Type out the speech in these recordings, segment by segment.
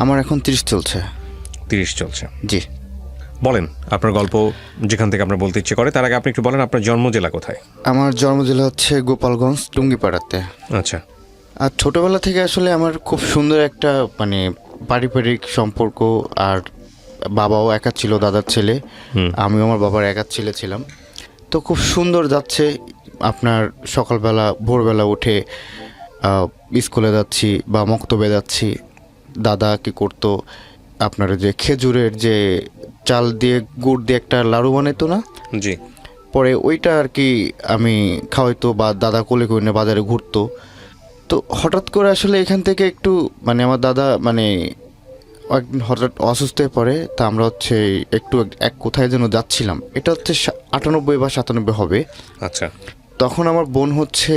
আমার এখন 30 চলছে। 30 চলছে, জি। বলেন আপনার গল্প যেখান থেকে আপনার বলতে ইচ্ছে করে। তার আগে আপনি একটু বলেন আপনার জন্ম জেলা কোথায়? আমার জন্ম জেলা হচ্ছে গোপালগঞ্জ, টুঙ্গিপাড়াতে। আচ্ছা। আর ছোটোবেলা থেকে আসলে আমার খুব সুন্দর একটা মানে পারিবারিক সম্পর্ক। আর বাবাও একা ছিল, দাদার ছেলে, আমিও আমার বাবার একা ছেলে ছিলাম। তো খুব সুন্দর যাচ্ছে। আপনার সকালবেলা ভোরবেলা উঠে স্কুলে যাচ্ছি বা মক্তবে যাচ্ছি। দাদা কি করতো, আপনার যে খেজুরের যে চাল দিয়ে গুড় দিয়ে একটা লাড়ু বানাইতো না, জি। পরে ওইটা আর কি আমি খাওয়াইতো বা দাদা কোলে করে নিয়ে বাজারে ঘুরতো। তো হঠাৎ করে আসলে এখান থেকে একটু মানে আমার দাদা মানে একদিন হঠাৎ অসুস্থ হয়ে পড়ে। তা আমরা হচ্ছে একটু এক কোথায় যেন যাচ্ছিলাম, এটা হচ্ছে 98 বা 97 হবে। আচ্ছা। তখন আমার বোন হচ্ছে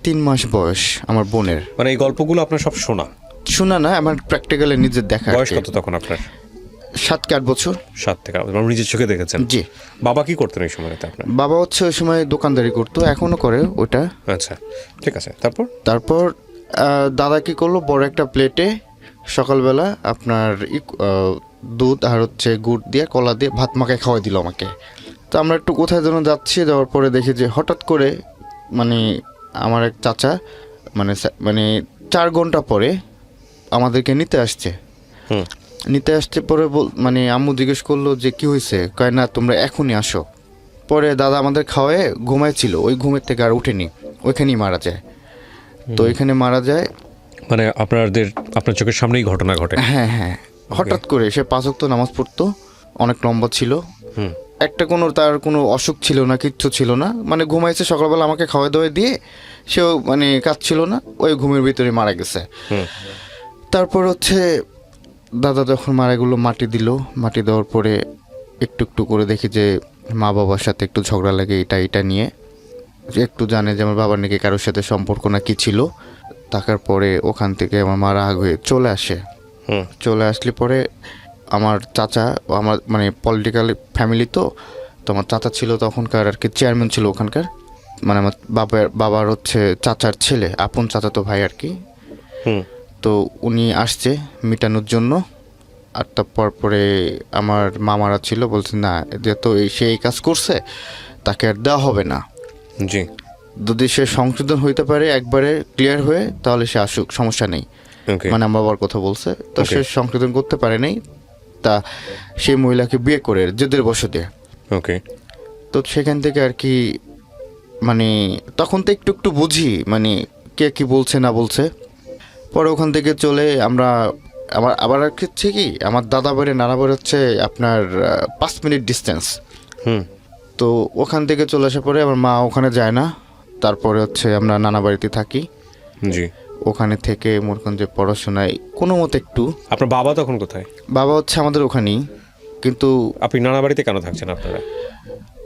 3 মাস বয়স। আমার বোনের মানে এই গল্পগুলো আপনার সব শোনা না, আমার প্র্যাকটিক্যালি নিজের দেখা। বয়স কত তখন আপনার? 7 কি 8 বছর। 7 থেকে 8 বছর নিজের চোখে দেখেছেন? জি। বাবা কি করতেন এই সময়তে আপনার? বাবা হচ্ছে ওই সময় দোকানদারি করতো, এখনো করে ওটা। আচ্ছা, ঠিক আছে। তারপর দাদা কি করলো, বড় একটা প্লেটে সকালবেলা আপনার দুধ আর হচ্ছে গুড় দিয়ে কলা দিয়ে ভাত মাখায় খাওয়াই দিল আমাকে। তো আমরা একটু কোথায় যেন যাচ্ছি, যাওয়ার পরে দেখি যে হঠাৎ করে মানে আমার এক চাচা মানে মানে 4 ঘন্টা পরে আমাদেরকে নিতে আসছে। পরে মানে আম্মু জিজ্ঞেস করলো যে কি হয়েছে, কয় না তোমরা এখনই আসো। পরে দাদা আমাদের খাওয়ায় ঘুমাইছিল, ওই ঘুমের থেকে আর উঠেনি, ওইখানেই মারা যায়। তো এখানে মারা যায় মানে আপনার চোখের সামনেই ঘটনা ঘটে? হ্যাঁ হ্যাঁ, হঠাৎ করে। সে 5 ওয়াক্ত নামাজ পড়তো, অনেক লম্বা ছিল, একটা কোনো তার কোনো অসুখ ছিল না, কিচ্ছু ছিল না। মানে ঘুমাইছে, সকালবেলা আমাকে খাওয়া দাওয়া দিয়ে সেও মানে কাজ ছিল না, ওই ঘুমের ভিতরে মারা গেছে। তারপর হচ্ছে দাদা যখন মারাগুলো মাটি দিল, মাটি দেওয়ার পরে একটু একটু করে দেখি যে মা বাবার সাথে একটু ঝগড়া লাগে এটা নিয়ে। একটু জানে যে আমার বাবার নাকি কারোর সাথে সম্পর্ক না কি ছিল। থাকার পরে ওখান থেকে আমার মা রাগ হয়ে চলে আসে। চলে আসলে পরে আমার চাচা, আমার মানে পলিটিক্যাল ফ্যামিলি, তো আমার চাচা ছিল তখনকার আর কি চেয়ারম্যান ছিল ওখানকার, মানে আমার বাবার হচ্ছে চাচার ছেলে, আপন চাচা তো ভাই আর কি। তো উনি আসছে মিটানোর জন্য। আর তারপর পরে আমার মামারা ছিল, বলছে না যেহেতু সে এই কাজ করছে তাকে আর দেওয়া হবে না। জি। যদি সে সংশোধন হইতে পারে একবারে ক্লিয়ার হয়ে, তাহলে সে আসুক, সমস্যা নেই। মানে আমার বাবার কথা বলছে। তো সে সংশোধন করতে পারে নাই, তা সেই মহিলাকে বিয়ে করে জেদের বসতে। ওকে। তো সেখান থেকে আর কি মানে তখন তো একটু একটু বুঝি মানে কে কি বলছে না বলছে। পরে ওখান থেকে চলে আমরা আবার হচ্ছে কি আমার দাদা বাড়ি নানা বাড়ি হচ্ছে আপনার 5 মিনিট ডিস্টেন্স। তো ওখান থেকে চলে আসার পরে আমার মা ওখানে যায় না। তারপরে হচ্ছে আমরা নানা বাড়িতে থাকি। জি। ওখানে থেকে মোরগঞ্জে পড়াশোনায় কোনো মতে একটু। আপনার বাবা তখন কোথায়? বাবা হচ্ছে আমাদের ওখানেই। কিন্তু আপনি নানা বাড়িতে কেন থাকছেন আপনারা?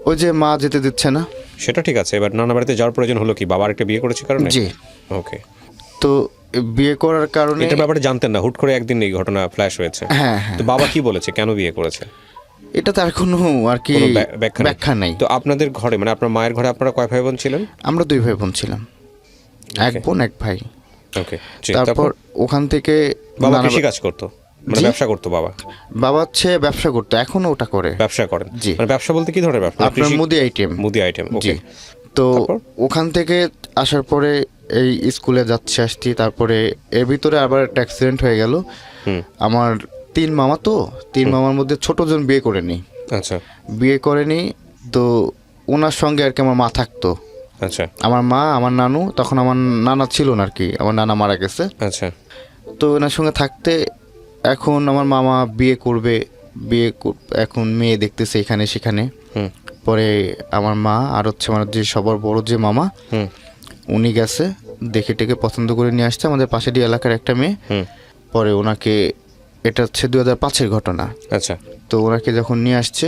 ওই যে মা যেতে দিচ্ছে না। সেটা ঠিক আছে, এবার নানা বাড়িতে যাওয়ার প্রয়োজন হলো কি? বাবার একটা বিয়ে করেছে কারণে? জি। ওকে। তো বিয়ে করার কারণে এটা ব্যাপারে জানতেন না, হুট করে একদিন এই ঘটনা ফ্ল্যাশ হয়েছে। হ্যাঁ। তো বাবা কি বলেছে, কেন বিয়ে করেছে? এটা তার কোনো আর কি ব্যাখ্যা নাই। তো আপনাদের ঘরে মানে আপনার মায়ের ঘরে আপনারা কয় ভাই বোন ছিলেন? আমরা 2 ভাই বোন ছিলাম, এক বোন এক ভাই। ওকে। তারপর ওখান থেকে বাবা কৃষি কাজ করতো, মানে ব্যবসা করতো? বাবা হচ্ছে ব্যবসা করতো, এখনো ওটা করে। ব্যবসা করেন? জি। মানে ব্যবসা বলতে কি ধরনের ব্যবসা? আপনার মুদি আইটেম। ওকে। তো ওখান থেকে আসার পরে এই স্কুলে আসছি। তারপরে এর ভিতরে আবার একটা অ্যাক্সিডেন্ট হয়ে গেল। আমার 3 মামা, তো 3 মামার মধ্যে ছোটজন বিয়ে করেনি। আচ্ছা। বিয়ে করেনি, তো ওনার সঙ্গে আর কি আমার মা থাকতো। আচ্ছা। আমার মা, আমার নানু, তখন আমার নানা ছিল না আর কি, আমার নানা মারা গেছে। আচ্ছা। তো ওনার সঙ্গে থাকতে এখন আমার মামা বিয়ে করবে, এখন মেয়ে দেখতেছে এখানে সেখানে। পরে আমার মা আর হচ্ছে আমার যে সবার বড় যে মামা, উনি গেছে দেখে টেকে পছন্দ করে নিয়ে আসছে আমাদের পাশেরই এলাকার একটা মেয়ে। পরে ওনাকে, এটা হচ্ছে 2005-এর ঘটনা। আচ্ছা। তো ওনাকে যখন নিয়ে আসছে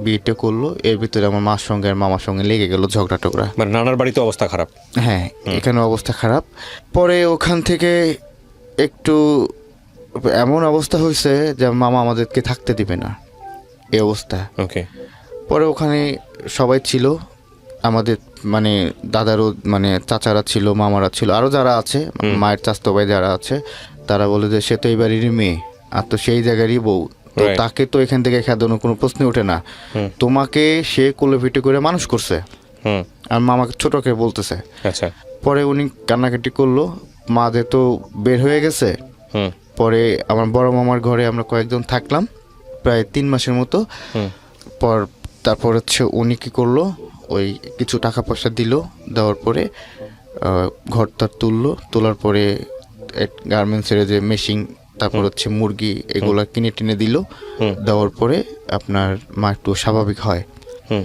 বিয়েটা করলো, এর ভিতরে আমার মার সঙ্গে আর মামার সঙ্গে লেগে গেল ঝগড়া টগড়া। মানে নানার বাড়িতে অবস্থা খারাপ? হ্যাঁ, এখানে অবস্থা খারাপ। পরে ওখান থেকে একটু এমন অবস্থা হয়েছে যে মামা আমাদেরকে থাকতে দিবে না, এই অবস্থা। ওকে। পরে ওখানে সবাই ছিল, আমাদের মানে দাদারও মানে চাচারা ছিল, মামারা ছিল, আরও যারা আছে মায়ের চাচাতো ভাই যারা আছে, তারা বলে যে সে তো এই বাড়ির মেয়ে, আর তো সেই জায়গারই বউ, তো Right. তাকে তো এখান থেকে খেদানোর কোনো প্রশ্ন ওঠে না। তোমাকে সে কোলে পিঠে করে মানুষ করছে, হুম আর মা আমাকে ছোটকে বলতেছে। আচ্ছা পরে উনি কান্নাকাটি করলো, মা যেহেতু বের হয়ে গেছে। হুম পরে আমার বড় মামার ঘরে আমরা কয়েকজন থাকলাম প্রায় 3 মাসের মতো। হুম তারপর হচ্ছে উনি কী করলো, ওই কিছু টাকা পয়সা দিল, দেওয়ার পরে ঘরটা তোলার পরে গার্মেন্টসের যে মেশিন, তারপর হচ্ছে মুরগি, এগুলো কিনে টিনে দিল। দেওয়ার পরে আপনার মা একটু স্বাভাবিক হয়, হুম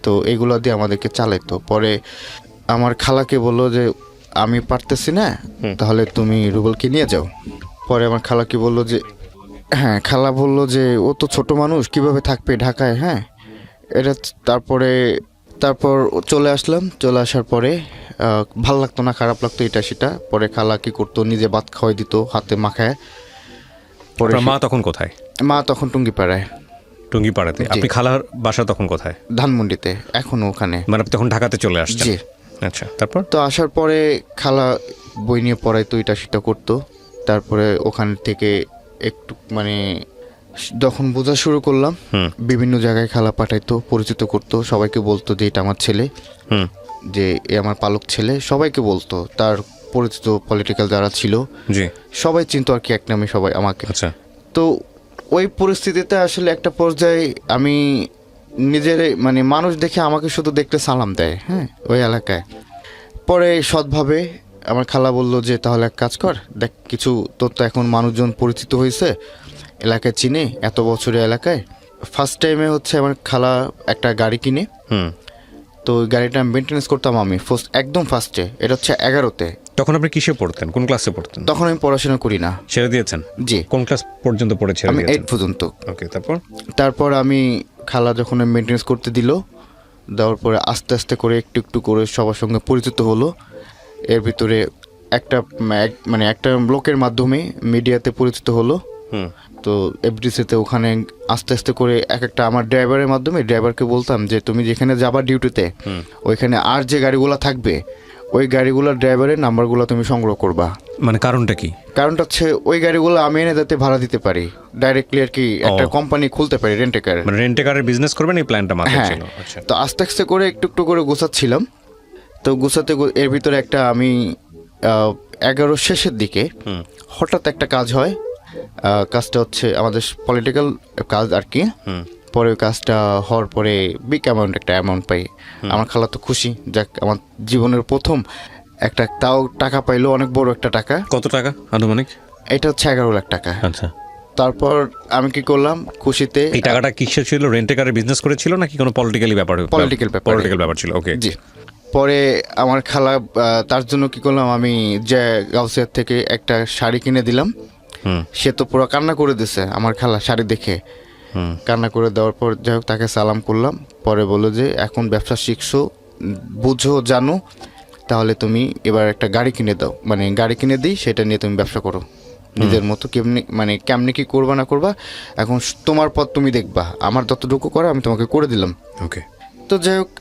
তো এগুলো দিয়ে আমাদেরকে চালাইতো। পরে আমার খালাকে বললো যে আমি পারতেছি না, তাহলে তুমি রুবেলকে নিয়ে যাও। পরে আমার খালা কি বললো যে হ্যাঁ, খালা বললো যে ও তো ছোট মানুষ, কিভাবে থাকবে ঢাকায়। হ্যাঁ, এটা তারপর চলে আসলাম। চলে আসার পরে ভাল লাগতো না, খারাপ লাগতো এটা সেটা। পরে খালা কি করতো, নিজে ভাত খাওয়াই দিত হাতে মাখায়। পরে আপনার মা তখন কোথায়? মা তখন টুঙ্গিপাড়ায়, টুঙ্গিপাড়াতে। আপনি খালার বাসা তখন কোথায়? ধানমন্ডিতে, এখনো ওখানে। মানে আপনি তখন ঢাকাতে চলে আসছেন? জি। আচ্ছা, তারপর? তো আসার পরে খালা বই নিয়ে পড়াইতো, এটা সেটা করতো। তারপরে ওখান থেকে একটু মানে যখন বোঝা শুরু করলাম, বিভিন্ন জায়গায় খালা পাঠাইতো, পরিচিত করতো, সবাইকে বলতো যে এটা আমার ছেলে, যে এ আমার পালক ছেলে, সবাইকে বলতো। তার পরিচিত পলিটিক্যাল যারা ছিল জি, সবাই চিনতো আর কি, এক নামে সবাই আমাকে। আচ্ছা। তো ওই পরিস্থিতিতে আসলে একটা পর্যায়ে আমি নিজের মানে মানুষ দেখে আমাকে শুধু দেখলে সালাম দেয়, হ্যাঁ, ওই এলাকায়। পরে সৎভাবে আমার খালা বললো যে তাহলে এক কাজ কর, দেখ কিছু তোর তো এখন মানুষজন পরিচিত হয়েছে, এলাকায় চিনে, এত বছরের এলাকায়। ফার্স্ট টাইমে হচ্ছে আমার খালা একটা গাড়ি কিনে, তো ওই গাড়িটা মেনটেন্যান্স করতাম আমি একদম ফার্স্টে। এটা হচ্ছে 11তে। তখন আপনি কিসে পড়তেন, কোন ক্লাসে পড়তেন? তখন আমি পড়াশোনা করি না। ছেড়ে দিয়েছেন? জি। কোন ক্লাস পর্যন্ত পড়ে ছেড়ে আমি দিয়েছেন? 8 পর্যন্ত। ওকে, তারপর? তারপর আমি খালা যখন মেনটেন্যান্স করতে দিল, দেওয়ার পরে আস্তে আস্তে করে একটু একটু করে সবার সঙ্গে পরিচিত হলো। এর ভিতরে একটা লোকের মাধ্যমে মিডিয়াতে পরিচিত হলো। তো এফডিসিতে ওখানে আস্তে আস্তে করে একটা আমার ড্রাইভারের মাধ্যমে ড্রাইভারকে বলতাম যে তুমি যেখানে যাবা ডিউটিতে, ওইখানে আর যে গাড়িগুলো থাকবে, ওই গাড়িগুলোর ড্রাইভারের নাম্বারগুলো তুমি সংগ্রহ করবা। মানে কারণটা কি? কারণটা হচ্ছে ওই গাড়িগুলো আমি এনে যাতে ভাড়া দিতে পারি, ডাইরেক্টলি আর কি একটা কোম্পানি খুলতে পারি, রেন্টে কার। মানে রেন্টে কারের বিজনেস করবেন, এই প্ল্যানটা মাথায় হ্যাঁ। ছিল? আচ্ছা। তো আস্তে আস্তে করে একটু একটু করে গোছাচ্ছিলাম। তো গোছাতে এর ভিতরে একটা আমি 11 শেষের দিকে হঠাৎ একটা কাজ হয়। কাজটা হচ্ছে আমাদের পলিটিক্যাল কাজ আর কি। পরে ওই কাজটা হওয়ার পরে বিগ একটা অ্যামাউন্ট পাই। আমার খালা তো খুশি, যাক আমার জীবনের প্রথম একটা, তাও টাকা পাইলো, অনেক বড় একটা টাকা। কত টাকা আনুমানিক? এটা হচ্ছে 11 লাখ টাকা। আচ্ছা। তারপর আমি কি করলাম খুশিতে, এই টাকাটা কিসের ছিল? রেন্টে কারের বিজনেস করেছিল নাকি কোনো পলিটিক্যালি ব্যাপার? পলিটিক্যাল ব্যাপার ছিল। ওকে, জি। পরে আমার খালা তার জন্য কি করলাম, আমি যে গাউসিয়ার থেকে একটা শাড়ি কিনে দিলাম। সে তো পুরো কান্না করে দিছে আমার খালা, শাড়ি দেখে কান্না করে দেওয়ার পর যাই হোক তাকে সালাম করলাম। পরে বললো যে এখন ব্যবসা শিখছো, বুঝো, জানো, তাহলে তুমি এবার একটা গাড়ি কিনে দাও, মানে গাড়ি কিনে দিই, সেটা নিয়ে তুমি ব্যবসা করো নিজের মতো। কেমনি কি করবা না করবা এখন তোমার পথ তুমি দেখবা, আমার যতটুকু করা আমি তোমাকে করে দিলাম। ওকে। তো যাই হোক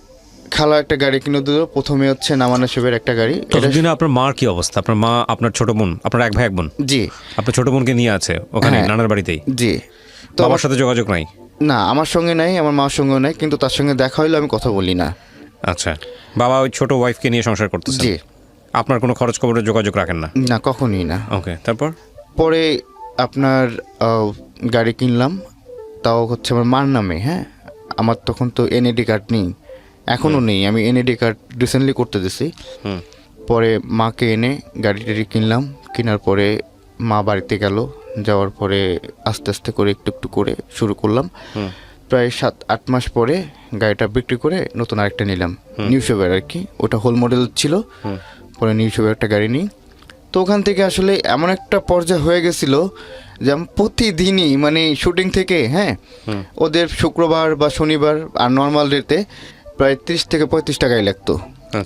খালা একটা গাড়ি কিনে দিল। প্রথমে হচ্ছে নামানা শেবের একটা গাড়ি। ততদিনে আপনার মার কি অবস্থা? আপনার মা, আপনার ছোট বোন, আপনার এক ভাই এক বোন? জি। আপনার ছোট বোনকে নিয়ে আছে ওখানে নানার বাড়িতেই? জি। তো আমার সাথে যোগাযোগ নাই? না, আমার সঙ্গে নাই, আমার মার সঙ্গেও নাই, কিন্তু তার সঙ্গে দেখা হইলে আমি কথা বলি না। আচ্ছা, বাবা ওই ছোট ওয়াইফকে নিয়ে সংসার করতেছে? জি। আপনার কোনো খরচ খবরের যোগাযোগ রাখেন না? না, কখনই না। ওকে, তারপর? পরে আপনার গাড়ি কিনলাম, তাও হচ্ছে আমার মার নামে। হ্যাঁ, আমার তখন তো এনএডি কার্ড নেই, এখনও নেই। আমি এনএডি কার্ড রিসেন্টলি করতে দিছি। পরে মাকে এনে গাড়ি টাড়ি কিনলাম। কেনার পরে মা বাড়িতে গেল, যাওয়ার পরে আস্তে আস্তে করে একটু একটু করে শুরু করলাম। প্রায় 7-8 মাস পরে গাড়িটা বিক্রি করে নতুন আরেকটা নিলাম, নিউ শেভার আর কি। ওটা হোল মডেল ছিল। পরে নিউ শেভার একটা গাড়ি নিই। তো ওখান থেকে আসলে এমন একটা পর্যায়ে হয়ে গেছিল যে আমি প্রতিদিনই মানে শুটিং থেকে, হ্যাঁ, ওদের শুক্রবার বা শনিবার আর নর্মাল ডেতে প্রায় 30 থেকে 35 টাকাই লাগতো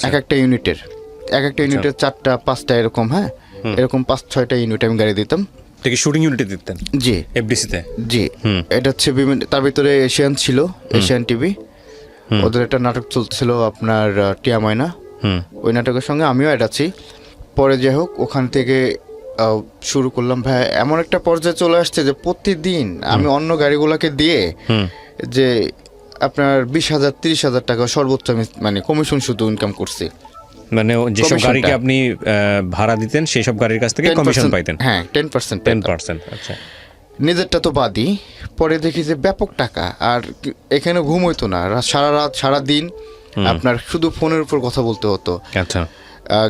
এক একটা ইউনিটের। 4টা 5টা এরকম, হ্যাঁ, এরকম 5-6টা ইউনিট আমি গাড়ি দিতাম। থেকে শুটিং ইউনিটে দিতেন? জি। এফডিসিতে? জি। এটা হচ্ছে তার ভিতরে এশিয়ান ছিল, এশিয়ান টিভি। ওদের একটা নাটক চলছিল আপনার টিয়া ময়না, ওই নাটকের সঙ্গে আমিও অ্যাড আছি। পরে যাই হোক ওখান থেকে শুরু করলাম ভাই, এমন একটা পর্যায়ে চলে আসছে যে প্রতিদিন আমি অন্য গাড়িগুলোকে দিয়ে যে আপনার 20,000 30,000 টাকা সর্বোচ্চ আমি মানে কমিশন শুধু ইনকাম করছি। মানে যেসব Commission গাড়িকে টা। আপনি ভাড়া দিতেন সেই সব গাড়ির কাছ থেকে 10% কমিশন পাইতেন? হ্যাঁ 10%। 10%। আচ্ছা। নিজেরটা তো বাদই, পরে দেখি যে ব্যাপক টাকা। আর এখানে ঘুম হইতো না, সারা রাত সারা দিন আপনার শুধু ফোনের উপর কথা বলতে হতো। আচ্ছা।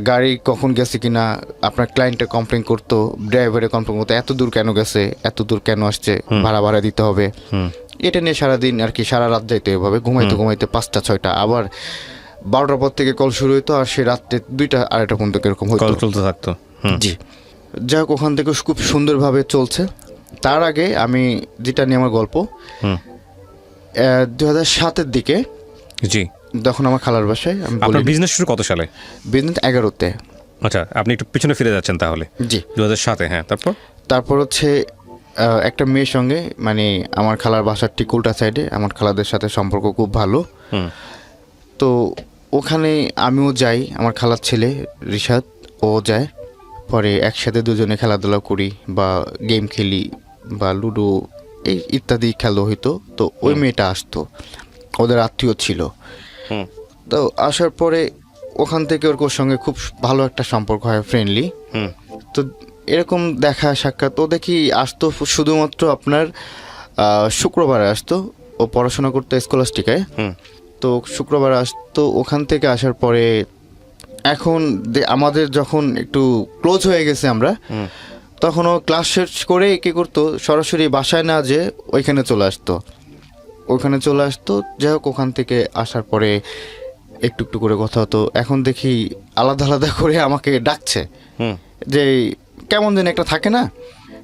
গাড়ি কখন গেছে কিনা আপনার ক্লায়েন্টে কমপ্লেন করতো, ড্রাইভারে কমপ্লেন করতো, এত দূর কেন গেছে, এত দূর কেন আসছে, ভাড়া দিতে হবে। এটা নিয়ে সারাদিন আর কি, সারা রাত যাইতো এভাবে, ঘুমাইতে 5টা 6টা, আবার 12টার পর থেকে কল শুরু হইতো, আর সে রাত্রে 2টা 2:30 পর্যন্ত এরকম হইতো। কল চলতে থাকতো। জি, যাই হোক ওখান থেকে খুব সুন্দরভাবে চলছে। তার আগে আমি যেটা নিয়ে আমার গল্প, 2007-এর দিকে জি। তখন আমার খালার বাসায় আমি আপনার বিজনেস শুরু কত সালে? বিজনেস 11-তে। আচ্ছা, আপনি একটু পিছনে ফিরে যাচ্ছেন তাহলে। জি, 2007-এ। হ্যাঁ, তারপর হচ্ছে একটা মেয়ের সঙ্গে, মানে আমার খালার বাসার ঠিক উল্টা সাইডে, আমার খালাদের সাথে সম্পর্ক খুব ভালো। তো ওখানে আমিও যাই, আমার খালার ছেলে রিশাদ ও যায়, পরে একসাথে দুজনে খেলাধুলা করি বা গেম খেলি বা লুডো এই ইত্যাদি খেলা হইতো। তো ওই মেয়েটা আসতো, ওদের আত্মীয় ছিল। তো আসার পরে ওখান থেকে ওর সঙ্গে খুব ভালো একটা সম্পর্ক হয়, ফ্রেন্ডলি। তো এরকম দেখা সাক্ষাৎ, ও দেখি আসতো শুধুমাত্র আপনার শুক্রবারে আসতো, ও পড়াশোনা করতো স্কলাস্টিকায়। তো শুক্রবার আসতো, ওখান থেকে আসার পরে এখন আমাদের যখন একটু ক্লোজ হয়ে গেছে আমরা, তখন ও ক্লাস শেষ করে কী করতো, সরাসরি বাসায় না যে ওইখানে চলে আসতো। যাই হোক ওখান থেকে আসার পরে একটু একটু করে কথা হতো। এখন দেখি আলাদা আলাদা করে আমাকে ডাকছে, যে কেমন যেন একটা থাকে না,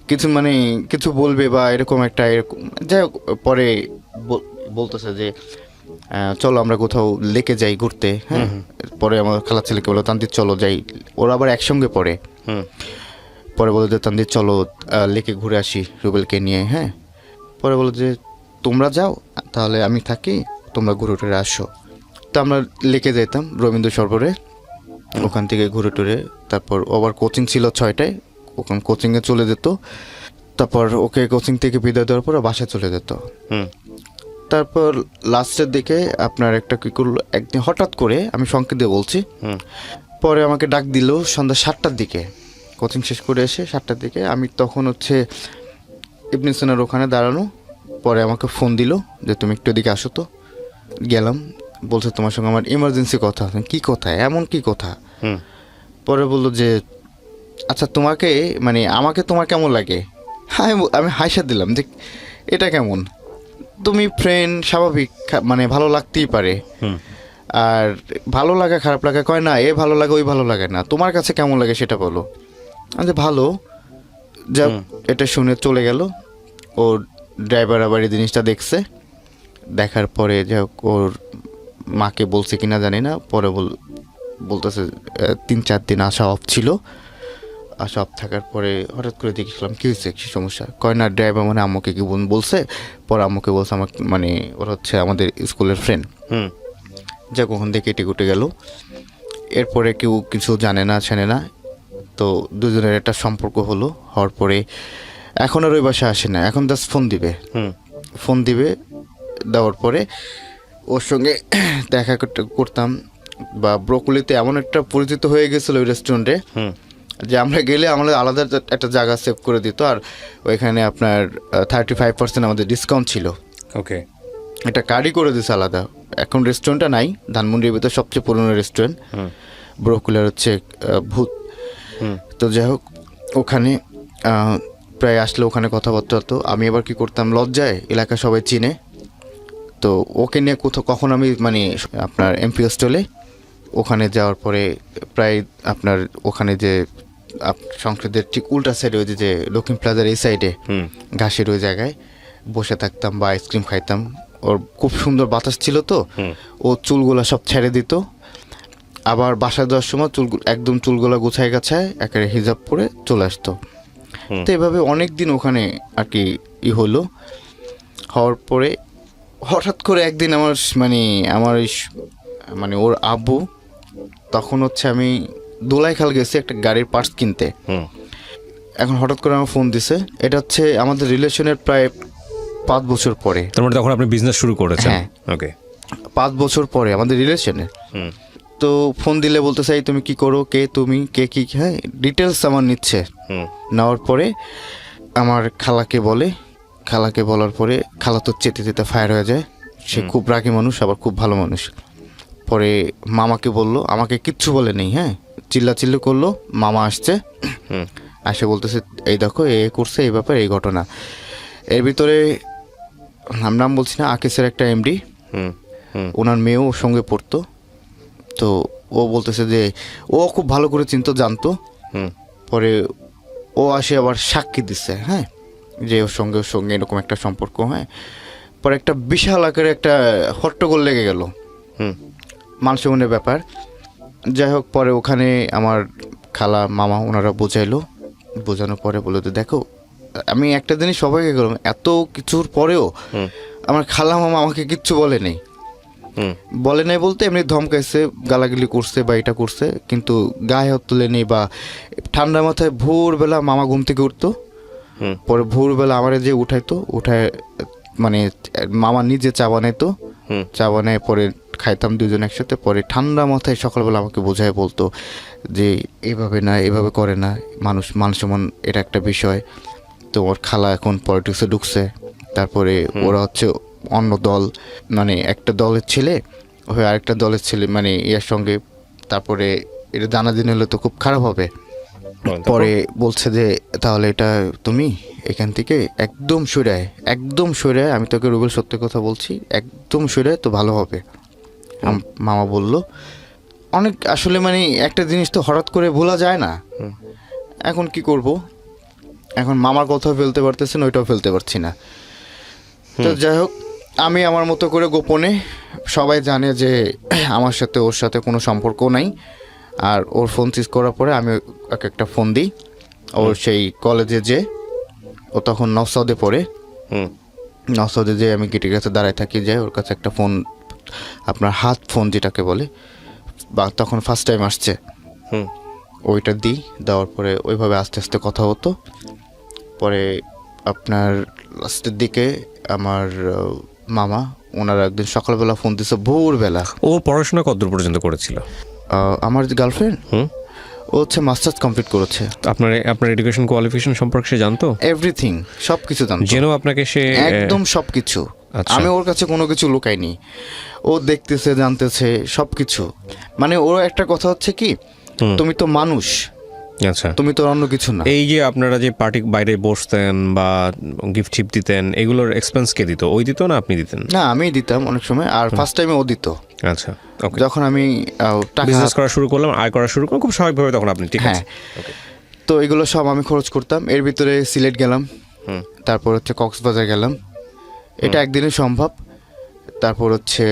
কিছু মানে কিছু বলবে বা এরকম একটা এরকম। যাই হোক পরে বলতেছে যে চলো আমরা কোথাও লেকে যাই ঘুরতে। হ্যাঁ, পরে আমার খালার ছেলেকে বলো তানজিৎ চলো যাই, ওরা আবার একসঙ্গে পড়ে। পরে বলে যে তানজিৎ চলো লেকে ঘুরে আসি রুবেলকে নিয়ে। হ্যাঁ, পরে বলো যে তোমরা যাও তাহলে আমি থাকি, তোমরা ঘুরে টুরে আসো। তো আমরা লেকে যেতাম রবীন্দ্র সরোবরে, ওখান থেকে ঘুরে টুরে, তারপর আবার কোচিং ছিল 6টায়, ওখানে কোচিংয়ে চলে যেত। তারপর ওকে কোচিং থেকে বিদায় দেওয়ার পর বাসায় চলে যেত। তারপর লাস্টের দিকে আপনার একটা কী করলো, একদিন হঠাৎ করে, আমি সংকেত দিয়ে বলছি, পরে আমাকে ডাক দিল সন্ধ্যা 7টার দিকে, কোচিং শেষ করে এসে 7টার দিকে। আমি তখন হচ্ছে ইবনে সিনার ওখানে দাঁড়ানো। পরে আমাকে ফোন দিল যে তুমি একটু এদিকে আসো। তো গেলাম, বলছে তোমার সঙ্গে আমার ইমার্জেন্সি কথা। কি কথা, এমন কি কথা? পরে বললো যে আচ্ছা তোমাকে মানে আমাকে তোমার কেমন লাগে? আমি হাসা দিলাম যে এটা কেমন, তুমি ফ্রেন্ড, স্বাভাবিক, মানে ভালো লাগতেই পারে। আর ভালো লাগা খারাপ লাগা কয় না, এ ভালো লাগে ওই ভালো লাগে না, তোমার কাছে কেমন লাগে সেটা বলো। আমি ভালো। যা এটা শুনে চলে গেল। ওর ড্রাইভার আবার এই জিনিসটা দেখছে, দেখার পরে যা ওর মাকে বলছে কিনা জানি না, পরে বলতেছে 3-4 দিন আসা অফ ছিল। আসা অফ থাকার পরে হঠাৎ করে দেখেছিলাম কী হয়েছে, কী সমস্যা, কয় না ড্রাইভার মানে আম্মুকে কি বলছে। পরে আম্মুকে বলছে আমার মানে ওরা হচ্ছে আমাদের স্কুলের ফ্রেন্ড। যাক ওখান থেকে কেটে কুটে গেল। এরপরে কেউ কিছু জানে না ছেনে না, তো দুজনের একটা সম্পর্ক হলো। হওয়ার পরে এখন আর ওই বাসায় আসে না, এখন জাস্ট ফোন দিবে, দেওয়ার পরে ওর সঙ্গে দেখা করতাম। বা ব্রকুলিতে এমন একটা পরিচিত হয়ে গেছিলো ওই রেস্টুরেন্টে, যে আমরা গেলে আমাদের আলাদা একটা জায়গা সেভ করে দিত, আর ওইখানে আপনার 35% আমাদের ডিসকাউন্ট ছিল। ওকে, একটা কার্ডই করে দিছে আলাদা। এখন রেস্টুরেন্টটা নাই, ধানমন্ডির ভিতরে সবচেয়ে পুরনো রেস্টুরেন্ট ব্রকুলার হচ্ছে ভূত। তো যাই হোক ওখানে প্রায় আসলে ওখানে কথাবার্তা হতো। আমি আবার কি করতাম, লজ্জায়, এলাকা সবাই চিনে, তো ওকে নিয়ে কখন আমি মানে আপনার এমপি হোস্টেলে ওখানে যাওয়ার পরে প্রায় আপনার ওখানে যে সংসদের ঠিক উল্টা সাইডে, ওই যে দক্ষিণ প্লাজার এই সাইডে ঘাসের ওই জায়গায় বসে থাকতাম বা আইসক্রিম খাইতাম। ওর খুব সুন্দর বাতাস ছিল, তো ও চুলগুলো সব ছেড়ে দিত। আবার বাসায় যাওয়ার সময় একদম চুলগুলো গুছায় গাছায় একেবারে হিজাব পরে চলে আসতো। তো এভাবে অনেক দিন ওখানে আর কি হওয়ার পরে হঠাৎ করে একদিন আমার মানে ওর আব্বু, তখন হচ্ছে আমি দোলাইখাল গেছি একটা গাড়ির পার্টস কিনতে। এখন হঠাৎ করে আমার ফোন দিছে, এটা হচ্ছে আমাদের রিলেশনের প্রায় 5 বছর পরে। তার মানে তখন আপনি বিজনেস শুরু করেছেন? হ্যাঁ। ওকে। 5 বছর পরে আমাদের রিলেশনের। হুম তো ফোন দিলে বলতেছে এই তুমি কি করো, কে তুমি, কে কি, হ্যাঁ ডিটেলস আমার নিচ্ছে। হুম নেওয়ার পরে আমার খালাকে বলে, খালাকে বলার পরে খালা তো চেতে চেতে ফায়ার হয়ে যায়। সে খুব রাগী মানুষ, আবার খুব ভালো মানুষ। পরে মামাকে বললো, আমাকে কিচ্ছু বলে নেই, হ্যাঁ চিল্লাচিল্লি করলো। মামা আসছে, হুম আসে বলতেছে এই দেখো এ করছে, এই ব্যাপার, এই ঘটনা। এর ভিতরে নাম বলছি না, আকিসের একটা এমডি, হুম হুম ওনার মেয়েও ওর সঙ্গে পড়তো। তো ও বলতেছে যে ও খুব ভালো করে চিনতো, জানতো। হুম পরে ও আসে আবার সাক্ষী দিচ্ছে, হ্যাঁ যে ওর সঙ্গে এরকম একটা সম্পর্ক। হ্যাঁ পরে একটা বিশাল আকারে একটা হট্টগোল লেগে গেল, হুম মানসম্মানের ব্যাপার। যাই হোক, পরে ওখানে আমার খালা মামা ওনারা বোঝাইলো, বোঝানোর পরে বলে তো দেখো, আমি একটা জিনিস সবাইকে গেলাম, এত কিছুর পরেও হুম আমার খালা মামা আমাকে কিচ্ছু বলে নেই। হুম বলে নাই বলতে এমনি ধমকাইছে, গালাগালি করছে বা এটা করছে, কিন্তু গায়ে হাত তুলে নেই। বা ঠান্ডা মাথায় ভোরবেলা মামা ঘুম থেকে উঠতো, হুম পরে ভোরবেলা আমারে যে উঠাইতো, উঠায় মানে মামা নিজে চা বানাইতো, হুম চা বানায় পরে খাইতাম দুজন একসাথে। পরে ঠান্ডা মাথায় সকালবেলা আমাকে বোঝায় বলতো যে এইভাবে না, এভাবে করে না, মানুষ মান সম্মান এটা একটা বিষয়। তো ওর খালা এখন পলিটিক্সে ঢুকছে, তারপরে ওরা হচ্ছে অন্য দল, মানে একটা দলের ছেলে হয়ে আরেকটা দলের ছেলে, মানে এর সঙ্গে। তারপরে এটা জানাজানি হলে তো খুব খারাপ হবে। পরে বলছে যে তাহলে এটা তুমি এখান থেকে একদম সরে, আমি তোকে রুবেল সত্যি কথা বলছি, একদম সরে তো ভালো হবে। মামা বলল অনেক, আসলে মানে একটা জিনিস তো হঠাৎ করে ভোলা যায় না। এখন কি করব, এখন মামার কথাও ফেলতে পারতেছেন, ওইটাও ফেলতে পারছি না। তো যাই হোক, আমি আমার মতো করে গোপনে, সবাই জানে যে আমার সাথে ওর সাথে কোনো সম্পর্ক নাই। আর ওর ফোন সিজ করার পরে আমি ওকে একটা ফোন দিই, ওর সেই কলেজে যে, ও তখন নওসাদে পড়ে, হুম নওসাদে যে আমি গেটের কাছে দাঁড়ায় থাকি, যাই ওর কাছে একটা ফোন, আপনার হাত ফোন যেটাকে বলে, বা তখন ফার্স্ট টাইম আসছে, হুম ওইটা দিই। দেওয়ার পরে ওইভাবে আস্তে আস্তে কথা হতো। পরে আপনার লাস্টের দিকে আমার মামা ওনারা একদিন সকালবেলা ফোন দিচ্ছে, ভোরবেলা। ও পড়াশোনা কতদূর পর্যন্ত করেছিল? আমার যে গার্লফ্রেন্ড, হুম ও হচ্ছে মাস্টার্স কমপ্লিট করেছে। আপনার এডুকেশন কোয়ালিফিকেশন সম্পর্কে সে জানতো? এভরিথিং, সব কিছু জানতো, জেনেও আপনাকে সে একদম সব কিছু। আচ্ছা। আমি ওর কাছে কোনো কিছু লুকাইনি, ও দেখতেছে, জানতেছে সব কিছু। মানে ওর একটা কথা হচ্ছে কি, তুমি তো মানুষ, আচ্ছা, তুমি তো অন্য কিছু না। এই যে আপনারা যে পার্টি বাইরে বসতেন বা গিফট টিপ দিতেন, এগুলোর এক্সপেন্স কে দিত? ওই দিত না আপনি দিতেন? না, আমিই দিতাম অনেক সময়, আর ফার্স্ট টাইমে ও দিত। আচ্ছা, ওকে। যখন আমি টাকা, বিজনেস করা শুরু করলাম, আয় করা শুরু করলাম, খুব স্বাভাবিকভাবে তখন আপনি, ঠিক হ্যাঁ, আছে, ওকে। তো এগুলো সব আমি খরচ করতাম। এর ভিতরে সিলেট গেলাম, হুম তারপর হচ্ছে কক্সবাজার গেলাম, এটা একদিনে সম্ভব। তারপর হচ্ছে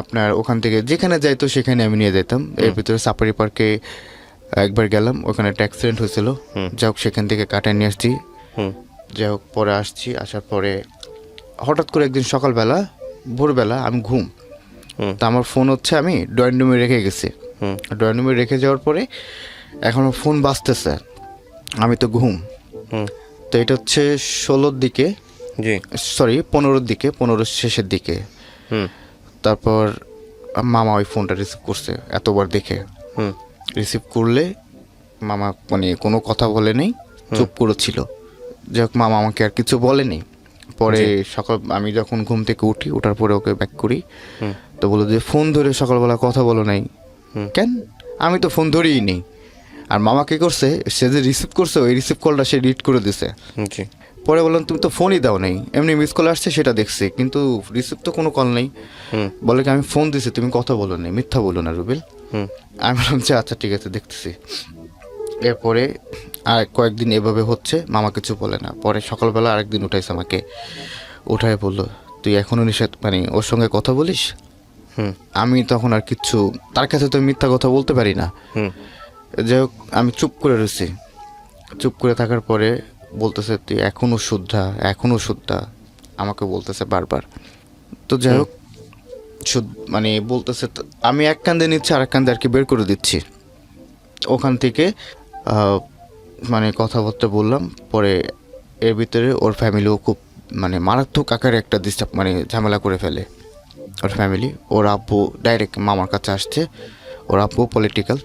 আপনার ওখান থেকে যেখানে যাইতো সেখানে আমি নিয়ে যেতাম। এর ভিতরে সাফারি পার্কে একবার গেলাম, ওখানে একটা অ্যাক্সিডেন্ট হয়েছিল, যাই হোক সেখান থেকে কাটায় নিয়ে আসছি। হুম যাই হোক পরে আসছি, আসার পরে হঠাৎ করে একদিন সকালবেলা ভোরবেলা আমি ঘুম, তা আমার ফোন হচ্ছে আমি ড্রয়িং রুমে রেখে গেছি। ড্রয়িং রুমে রেখে যাওয়ার পরে এখনও ফোন বাজতেছে, আমি তো ঘুম। তো এটা হচ্ছে 16-র দিকে, জি, সরি 15-র দিকে, 15-র শেষের দিকে। হুম তারপর মামা ওই ফোনটা রিসিভ করছে, এতবার দেখে হুম রিসিভ করলে মামা মানে কোনো কথা বলে নেই, চুপ করেছিল। যাই হোক মামা আমাকে আর কিছু বলেনি। পরে সকাল আমি যখন ঘুম থেকে উঠি, ওঠার পরে ওকে ব্যাক করি, তো বলো যে ফোন ধরে সকালবেলা কথা বলো নাই কেন? আমি তো ফোন ধরেই নেই। আর মামা কী করছে, সে যে রিসিভ করছে ওই রিসিভ কলটা সে ডিলিট করে দিছে। জি, পরে বললাম তুমি তো ফোনই দাও নাই, এমনি মিস কল আসছে সেটা দেখছি, কিন্তু রিসিভ তো কোনো কল নেই। বলে কি আমি ফোন দিছি, তুমি কথা বলো নাই, মিথ্যা বলো না রুবেল। আমি বললাম যে আচ্ছা ঠিক আছে, দেখতেছি। এরপরে আর কয়েকদিন এভাবে হচ্ছে, মামা কিছু বলে না। পরে সকালবেলা আরেকদিন উঠাইছে আমাকে, উঠায় বললো তুই এখনও নিষেধ মানে ওর সঙ্গে কথা বলিস? আমি তখন আর কিচ্ছু, তার কাছে তো মিথ্যা কথা বলতে পারি না। যাই হোক আমি চুপ করে রয়েছি। চুপ করে থাকার পরে বলতেছে তুই এখনও শুদ্ধা, আমাকে বলতেছে বারবার। তো যাই হোক মানে বলতেছে, আমি এক কান্দে নিচ্ছি, আর এক কান্দে আর কি বের করে দিচ্ছি। ওখান থেকে মানে কথাবার্তা বললাম। পরে এর ভিতরে ওর ফ্যামিলিও খুব মানে মারাত্মক আকারে একটা ডিস্টার্ব মানে ঝামেলা করে ফেলে ওর ফ্যামিলি। ওর আব্বু ডাইরেক্ট মামার কাছে আসছে, ওর আব্বু পলিটিক্যাল।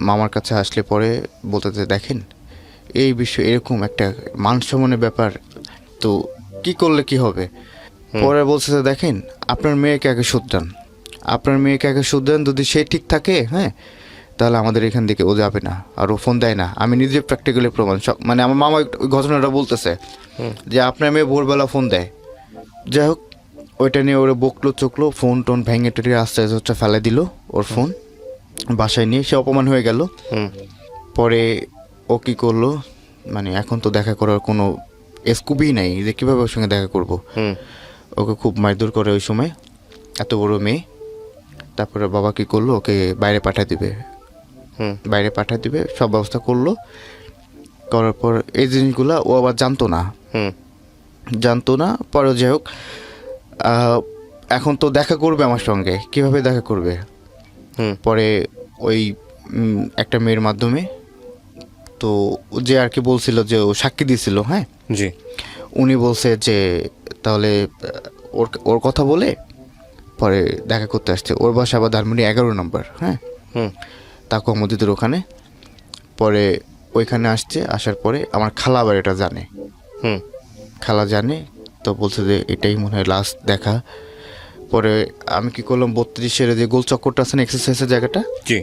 মামার কাছে আসলে পরে বলতে দেখেন এই বিষয় এরকম একটা মান সম্মানের ব্যাপার, তো কি করলে কি হবে। পরে বলছে যে দেখেন আপনার মেয়েকে আগে শুধরান, আপনার মেয়েকে আগে শুধরান, যদি সে ঠিক থাকে হ্যাঁ তাহলে আমাদের এখান থেকে ও যাবে না। আর ও ফোন দেয় না, আমি নিজে প্র্যাকটিক্যালি প্রমাণ সব, মানে আমার মামা ওই ঘটনাটা বলতেছে যে আপনার মেয়ে ভোরবেলা ফোন দেয়। যাই হোক ওইটা নিয়ে ওরা বকলো চকলো, ফোন টোন ভেঙে টেটে আস্তে আস্তে ফেলে দিল ওর ফোন, বাসায় নিয়ে সে অপমান হয়ে গেল। পরে ও কী করলো, মানে এখন তো দেখা করার কোনো স্কুপই নাই যে কীভাবে ওর সঙ্গে দেখা করব। ওকে খুব মারধর করে ওই সময়, এত বড় মেয়ে। তারপরে বাবা কী করলো, ওকে বাইরে পাঠিয়ে দিবে, বাইরে পাঠিয়ে দিবে সব ব্যবস্থা করলো। করার পর এই জিনিসগুলো ও আবার জানতো না। পরে যাই হোক এখন তো দেখা করবে আমার সঙ্গে, কিভাবে দেখা করবে। পরে ওই একটা মেয়ের মাধ্যমে, তো যে আর কি বলছিল যে ও সাক্ষী দিয়েছিল, হ্যাঁ জি, উনি বলছে যে তাহলে ওর ওর কথা বলে পরে দেখা করতে আসছে। ওর বাসা আবার ধানমন্ডি 11 নম্বর, হ্যাঁ তাকু মসজিদের ওখানে। পরে ওইখানে আসছে, আসার পরে আমার খালা আবার এটা জানে, খালা জানে। তো বলছে যে এটাই মনে হয় লাস্ট দেখা। পরে আমি কি করলাম, 32-এর যে গোল চক্করটা আছে না এক্সারসাইজের জায়গাটা, জি,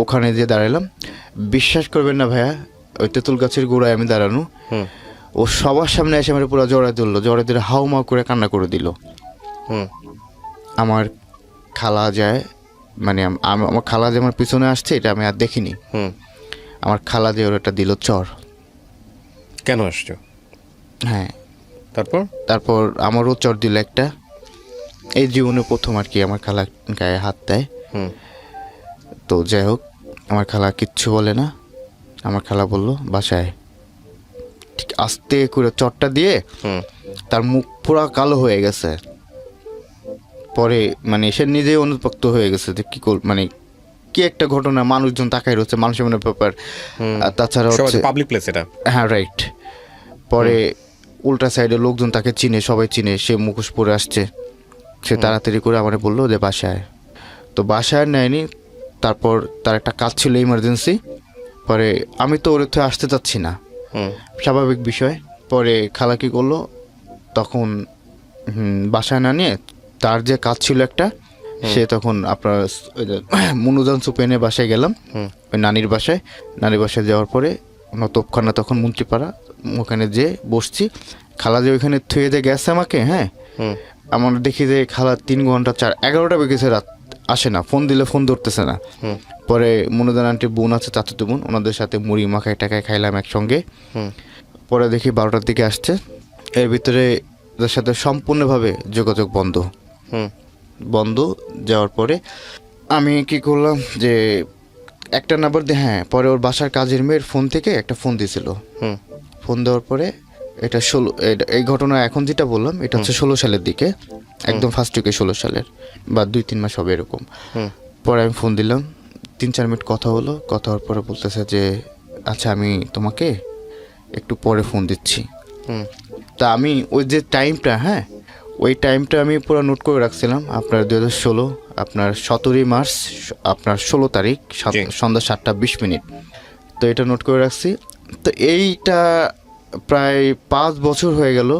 ওখানে যে দাঁড়ালাম। বিশ্বাস করবেন না ভাইয়া, ওই তেঁতুল গাছের গোড়ায় আমি দাঁড়ানো, ও সবার সামনে এসে আমার পুরো জড়ায় ধরলো, জড়ায় ধরে হাউমাউ করে কান্না করে দিল। আমার খালা যায়, মানে আমার খালা যে আমার পিছনে আসছে এটা আমি আর দেখিনি। আমার খালা যে ওর একটা দিল চর। কেন আসছো? হ্যাঁ, তারপর আমারও চর দিল একটা। এই জীবনে প্রথম আর কি আমার খালা গায়ে হাত দেয়। তো যাই হোক আমার খালা কিচ্ছু বলে না। আমার খালা বললো বাসায়, ঠিক আস্তে করে চটটা দিয়ে তার মুখ পুরা কালো হয়ে গেছে। পরে মানে সে নিজেই অনুতপ্ত হয়ে গেছে যে কি মানে কি একটা ঘটনা, মানুষজন তাকাই রয়েছে, মানুষের মনে ব্যাপার। তাছাড়া হচ্ছে পাবলিক প্লেস এটা। হ্যাঁ রাইট। পরে উল্টা সাইডে লোকজন তাকে চিনে, সবাই চিনে, সে মুখোশ পরে আসছে। সে তাড়াতাড়ি করে আমার বললো যে বাসায়। তো বাসায় নেয়নি। তারপর তার একটা কাজ ছিল ইমার্জেন্সি। পরে আমি তো ওর থেকে আসতে চাচ্ছি না, স্বাভাবিক বিষয়। পরে খালা কী করলো, তখন বাসায় না নিয়ে তার যে কাজ ছিল একটা, সে তখন আপনার মনুজান সুপেনে বাসায় গেলাম, ওই নানির বাসায়। নানির বাসায় যাওয়ার পরে আমার তোপখানা তখন মন্ত্রীপাড়া, ওখানে যে বসছি। খালা যে ওইখানে থুয়ে দিয়ে গেছে আমাকে, হ্যাঁ আমার দেখি যে খালা 3 ঘন্টা 11টা বেগেছে রাত, আসে না, ফোন দিলে ফোন ধরতেছে না। পরে মনুদান আন্টির বোন আছে, চাচাতো বোন, ওনাদের সাথে মুড়ি মাখায় টাকায় খাইলাম একসঙ্গে। পরে দেখি 12টার দিকে আসছে। এর ভিতরে ওদের সাথে সম্পূর্ণভাবে যোগাযোগ বন্ধ। যাওয়ার পরে আমি কি করলাম যে একটা নাম্বার দিয়ে, হ্যাঁ পরে ওর বাসার কাজের মেয়ের ফোন থেকে একটা ফোন দিয়েছিল। ফোন দেওয়ার পরে এটা এই ঘটনা এখন যেটা বললাম এটা হচ্ছে 16 সালের দিকে, একদম ফার্স্ট উইকে 16 সালের বা 2-3 মাস হবে এরকম। পরে আমি ফোন দিলাম, 3-4 মিনিট কথা হলো। কথা হওয়ার পরে বলতেছে যে আচ্ছা আমি তোমাকে একটু পরে ফোন দিচ্ছি। তা আমি ওই যে টাইমটা, হ্যাঁ ওই টাইমটা আমি পুরো নোট করে রাখছিলাম। আপনার 2016 আপনার 17 মার্চ আপনার 16 তারিখ সন্ধ্যা 7টা 20 মিনিট। তো এটা নোট করে রাখছি। তো এইটা প্রায় 5 বছর হয়ে গেল।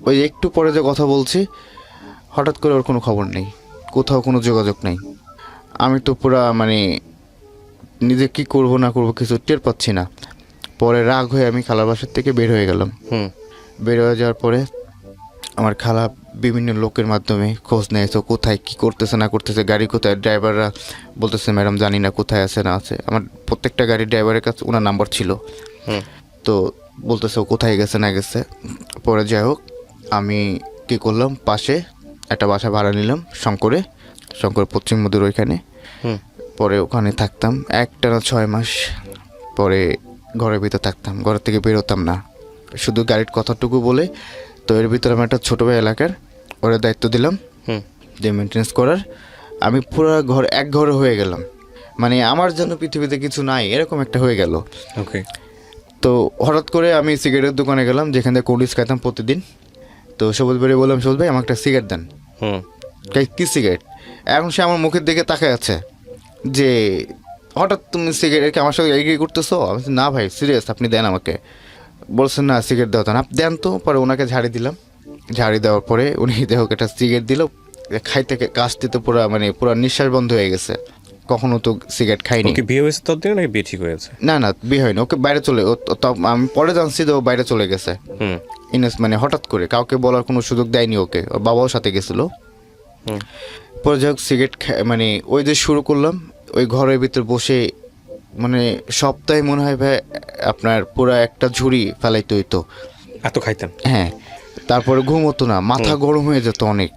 ওই একটু পরে যে কথা বলছি, হঠাৎ করে ওর কোনো খবর নেই, কোথাও কোনো যোগাযোগ নেই। আমি তো পুরা মানে নিজে কি করব না করব কিছু টের পাচ্ছি না। পরে রাগ হয়ে আমি খালার বাসার থেকে বের হয়ে গেলাম। বের হয়ে যাওয়ার পরে আমার খালা বিভিন্ন লোকের মাধ্যমে খোঁজ নেয়, তো কোথায় কী করতেছে না করতেছে, গাড়ি কোথায়, ড্রাইভাররা বলতেছে ম্যাডাম জানি না কোথায় আছে না আছে। আমার প্রত্যেকটা গাড়ির ড্রাইভারের কাছে ওনার নাম্বার ছিল। তো বলতেছে ও কোথায় গেছে না গেছে। পরে যাই হোক আমি কী করলাম, পাশে একটা বাসা ভাড়া নিলাম শঙ্কর পশ্চিম মধ্যের ওইখানে। পরে ওখানে থাকতাম একটানা 6 মাস। পরে ঘরের ভিতর থাকতাম, ঘরের থেকে বেরোতাম না, শুধু গাড়ির কথাটুকু বলে। তো এর ভিতরে আমার একটা ছোটো ভাই এলাকার, ওরা দায়িত্ব দিলাম যে মেনটেন্স করার। আমি পুরো এক ঘরে হয়ে গেলাম, মানে আমার জন্য পৃথিবীতে কিছু নাই এরকম একটা হয়ে গেল। ওকে। তো হঠাৎ করে আমি সিগারেটের দোকানে গেলাম, যেখান থেকে কোল্ড ড্রিঙ্কস খাইতাম প্রতিদিন। তো সবুজ ভাই বললাম, সবুজ ভাই আমাকে একটা সিগারেট দেন। হুম কী সিগারেট? এখন সে আমার মুখের দিকে তাকায় আছে যে হঠাৎ তুমি সিগারেটকে আমার সাথে এগ্রি করতেছো। আমি বলছি, না ভাই সিরিয়াস, আপনি দেন আমাকে। বলছেন না সিগারেট দেওয়া দেন, আপনি দেন তো। পরে ওনাকে ঝাড়ি দিলাম, ঝাড়ি দেওয়ার পরে উনি দেহকে একটা সিগারেট দিল। খাইতে কাশতে তো পুরো মানে পুরো নিঃশ্বাস বন্ধ হয়ে গেছে, কখনো তো সিগারেট খাইনি। ওকে বিয়ে হয়েছে ততদিনে নাকি বিয়ে ঠিক হয়েছে? না না, বিয়ে হয়নি, ওকে বাইরে চলে আমি পরে জানছি যে ও বাইরে চলে গেছে। হুম মানে হঠাৎ করে কাউকে বলার কোনো সুযোগ দেয়নি ওকে, ওর বাবাও সাথে গেছিল। হুম পরে যাই হোক সিগারেট মানে ওই যে শুরু করলাম ওই ঘরের ভিতর বসে, মানে সপ্তাহে মনে হয় ভাই আপনার পুরো একটা ঝুড়ি ফেলাইতে হইতো। এত খাইতেন? হ্যাঁ, তারপরে ঘুম হতো না, মাথা গরম হয়ে যেত, অনেক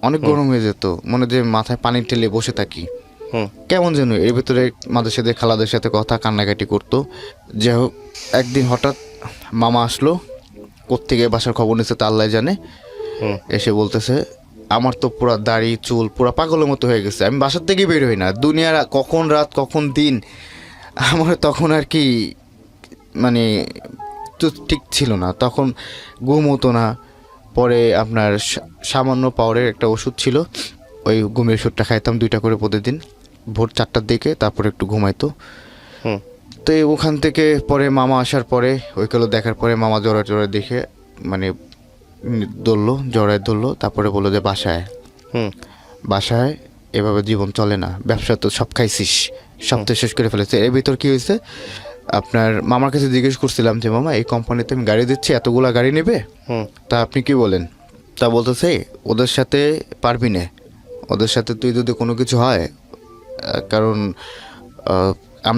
অনেক গরম হয়ে যেত, মনে যে মাথায় পানি ঠেলে বসে থাকি হুম কেমন যেন। এর ভিতরে মাদের সাথে খালাদের সাথে কথা কান্নাকাটি করতো। যাই হোক একদিন হঠাৎ মামা আসলো, কোত্থেকে বাসার খবর নিচ্ছে তা আল্লাহ জানে। হুম এসে বলতেছে আমার তো পুরো দাড়ি চুল পুরো পাগলের মতো হয়ে গেছে, আমি বাসার থেকেই বের হই না, দুনিয়ার কখন রাত কখন দিন আমার তখন আর কি মানে তো ঠিক ছিল না, তখন ঘুম হতো না। পরে আপনার সামান্য পাওয়ারের একটা ওষুধ ছিল, ওই ঘুমের ওষুধটা খাইতাম 2টা করে প্রতিদিন, ভোর 4টার দিকে, তারপরে একটু ঘুমাইতো। হুম তো ওখান থেকে পরে মামা আসার পরে ওইগুলো দেখার পরে মামা জড়ায় জড়ায় দেখে মানে ধরলো, তারপরে বললো যে বাসায় হুম বাসায় এভাবে জীবন চলে না, ব্যবসা তো সব খাইছিস, সব তো শেষ করে ফেলেছে। এর ভিতর কী হয়েছে, আপনার মামার কাছে জিজ্ঞেস করছিলাম যে মামা এই কোম্পানিতে আমি গাড়ি দিচ্ছি, এতগুলা গাড়ি নেবে, হুম তা আপনি কি বলেন? তা বলতেছে ওদের সাথে পারবি না, ওদের সাথে তুই যদি কোনো কিছু হয়, কারণ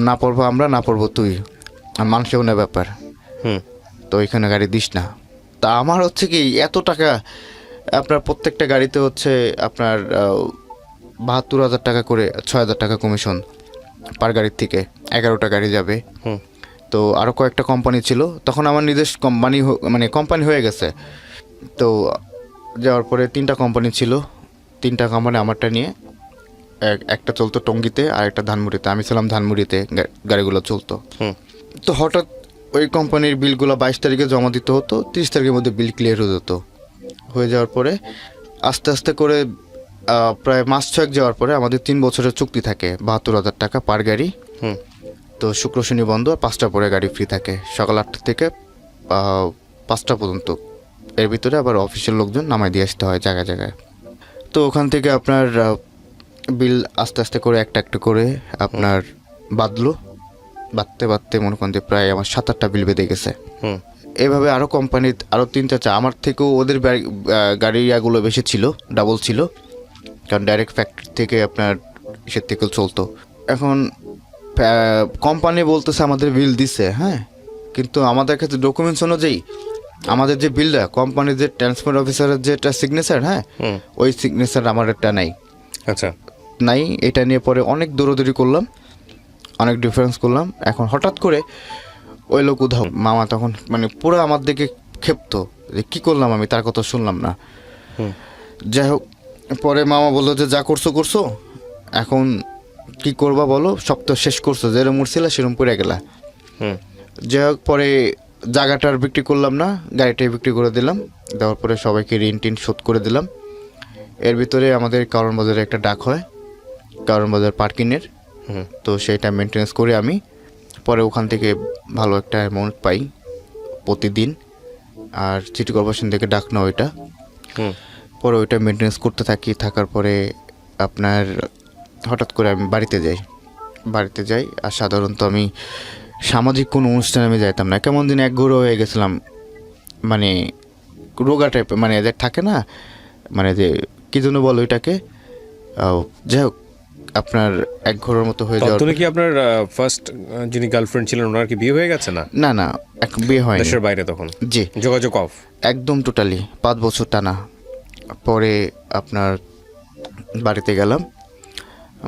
না পড়বো আমরা, না পড়বো তুই, আর মানুষেও না ব্যাপার, হুম তো ওইখানে গাড়ি দিস না। তা আমার হচ্ছে কি এত টাকা, আপনার প্রত্যেকটা গাড়িতে হচ্ছে আপনার 72,000 টাকা করে, 6,000 টাকা কমিশন পার গাড়ির থেকে, 11টা গাড়ি যাবে। হুম তো আরও কয়েকটা কোম্পানি ছিল, তখন আমার নিজস্ব কোম্পানি মানে কোম্পানি হয়ে গেছে। তো যাওয়ার পরে 3টা কোম্পানি ছিল, 3টা কোম্পানি আমারটা নিয়ে, একটা চলতো টঙ্গীতে আর একটা ধানমুড়িতে, আমি ছিলাম ধানমুড়িতে, গাড়িগুলো চলতো। হুম তো হঠাৎ ওই কোম্পানির বিলগুলো 22 তারিখে জমা দিতে হতো, 30 তারিখের মধ্যে বিল ক্লিয়ার হয়ে যেত। হয়ে যাওয়ার পরে আস্তে আস্তে করে প্রায় মাস 6 যাওয়ার পরে আমাদের 3 বছরের চুক্তি থাকে, 72,000 টাকা পার গাড়ি। হুম তো শুক্র শনি বন্ধ, আর 5টা পরে গাড়ি ফ্রি থাকে, সকাল 8টা থেকে 5টা পর্যন্ত। এর ভিতরে আবার অফিসের লোকজন নামায় দিয়ে আসতে হয় জায়গায় জায়গায়। তো ওখান থেকে আপনার বিল আস্তে আস্তে করে একটা একটা করে আপনার বাঁধতে বাঁধতে মনে করেন যে প্রায় আমার 7-8টা বিল বেঁধে গেছে। হুম এভাবে আরও কোম্পানির আরও 3-4, আমার থেকেও ওদের গাড়ির ইয়াগুলো বেশি ছিল, ডাবল ছিল, কারণ ডাইরেক্ট ফ্যাক্টরি থেকে আপনার ইসের থেকে চলতো। এখন কোম্পানি বলতেছে আমাদের বিল দিছে, হ্যাঁ, কিন্তু আমাদের কাছে ডকুমেন্টস অনুযায়ী আমাদের যে বিলটা, কোম্পানির যে ট্রান্সপোর্ট অফিসারের যেটা সিগনেচার, হ্যাঁ, ওই সিগনেচার আমার একটা নাই। আচ্ছা নাই, এটা নিয়ে পরে অনেক দৌড়াদৌড়ি করলাম, অনেক ডিফারেন্স করলাম। এখন হঠাৎ করে ওই লোক উধাও, মামা তখন মানে পুরো আমার দিকে ক্ষেপ্ত যে কী করলাম আমি, তার কথা শুনলাম না। যাই হোক পরে মামা বললো যে যা করছো করছো, এখন কি করবা বলো, সব তো শেষ করছো, যেরকম উঠছিল সেরকম পড়ে গেলা। হুম যাই হোক পরে জায়গাটার বিক্রি করলাম না, গাড়িটাই বিক্রি করে দিলাম, দেওয়ার পরে সবাইকে ঋণ টিন শোধ করে দিলাম। এর ভিতরে আমাদের কারণ বাজারে একটা ডাক হয়, কারণ বাজার পার্কিংয়ের, তো সেইটা মেনটেন্যান্স করে আমি পরে ওখান থেকে ভালো একটা অ্যামাউন্ট পাই প্রতিদিন। আর সিটি কর্পোরেশন থেকে ডাক না ওইটা, পরে ওইটা মেনটেন্যান্স করতে থাকার পরে আপনার হঠাৎ করে আমি বাড়িতে যাই। আর সাধারণত আমি সামাজিক কোনো অনুষ্ঠানে আমি যাইতাম না, কেমন দিন একঘরে হয়ে গেছিলাম, মানে রোগা টাইপের, মানে যে থাকে না, মানে যে কী জন্য বলো ওইটাকে, যাই হোক আপনার একঘরের মতো হয়ে যাওয়ার। তুমি কি আপনার ফার্স্ট যিনি গার্লফ্রেন্ড ছিলেন ওনার কি বিয়ে হয়ে গেছে? না না বিয়ে হয়নি, দেশের বাইরে তখন? জি, যোগাযোগ অফ একদম টোটালি 5 বছর টানা। পরে আপনার বাড়িতে গেলাম,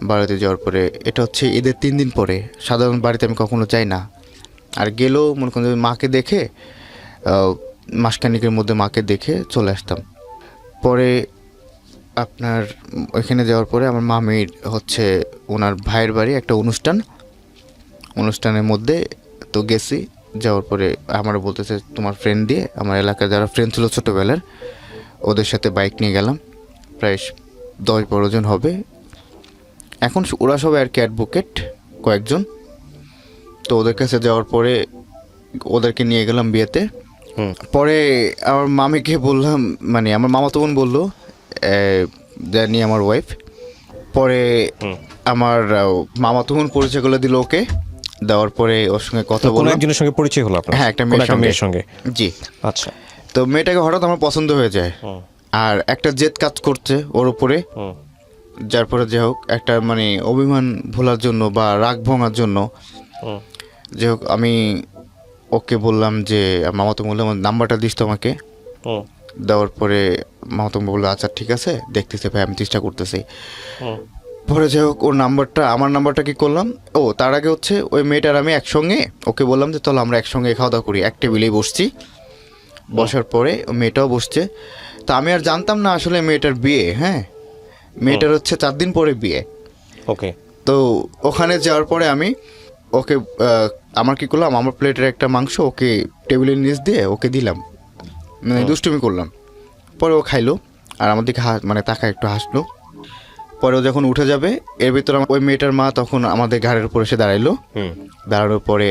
বাড়িতে যাওয়ার পরে এটা হচ্ছে ঈদের 3 দিন পরে, সাধারণ বাড়িতে আমি কখনো যাই না, আর গেলেও মনে করেন মাকে দেখে মাসখানিকের মধ্যে মাকে দেখে চলে আসতাম। পরে আপনার ওইখানে যাওয়ার পরে আমার মামির হচ্ছে ওনার ভাইয়ের বাড়ি একটা অনুষ্ঠানের মধ্যে তো গেছি, যাওয়ার পরে আমার বলতেছে তোমার ফ্রেন্ড দিয়ে, আমার এলাকার যারা ফ্রেন্ড ছিল ছোটোবেলার, ওদের সাথে বাইক নিয়ে গেলাম, প্রায় 10-12 জন হবে। এখন ওরা সবাই আর কি অ্যাডভোকেট কয়েকজন। তো ওদের কাছে যাওয়ার পরে ওদেরকে নিয়ে গেলাম বিয়েতে। পরে আমার মামিকে বললাম, মানে আমার মামাতো বোন বললো জানি আমার ওয়াইফ। পরে আমার মামাতো বোন পরিচয় করে দিল ওকে, দেওয়ার পরে ওর সঙ্গে কথা কোনো বললাম। একজনের সঙ্গে পরিচয় হলো আপনার? হ্যাঁ, একটা কোনো মেয়ের সঙ্গে। জি। আচ্ছা। তো মেয়েটাকে হঠাৎ আমার পছন্দ হয়ে যায়, আর একটা জেদ কাজ করছে ওর উপরে, যার পরে যে হোক একটা মানে অভিমান ভোলার জন্য বা রাগ ভাঙার জন্য যে হোক আমি ওকে বললাম যে মামাতো বললাম আমার নাম্বারটা দিস তো আমাকে। দেওয়ার পরে মামাতো বললো আচ্ছা ঠিক আছে, দেখতেছি ভাই, আমি চেষ্টা করতেছি। পরে যাই হোক ওর নাম্বারটা, আমার নাম্বারটা কি করলাম, ও তার আগে হচ্ছে ওই মেয়েটার আমি একসঙ্গে ওকে বললাম যে চলো আমরা একসঙ্গে খাওয়া দাওয়া করি। এক টেবিলেই বসছি, বসার পরে ওই মেয়েটাও বসছে। তো আমি আর জানতাম না আসলে মেয়েটার বিয়ে। হ্যাঁ, মেয়েটার হচ্ছে 4 দিন পরে বিয়ে। ওকে। তো ওখানে যাওয়ার পরে আমি ওকে আমার কি করলাম, আমার প্লেটের একটা মাংস ওকে টেবিলের নিচ দিয়ে ওকে দিলাম, মানে দুষ্টুমি করলাম। পরে ও খাইলো আর আমার দিকে মানে তাকায় একটু হাসলো। পরে ও যখন উঠে যাবে, এর ভিতরে ওই মেয়েটার মা তখন আমাদের ঘাড়ের উপর এসে দাঁড়াইলো। দাঁড়ানোর পরে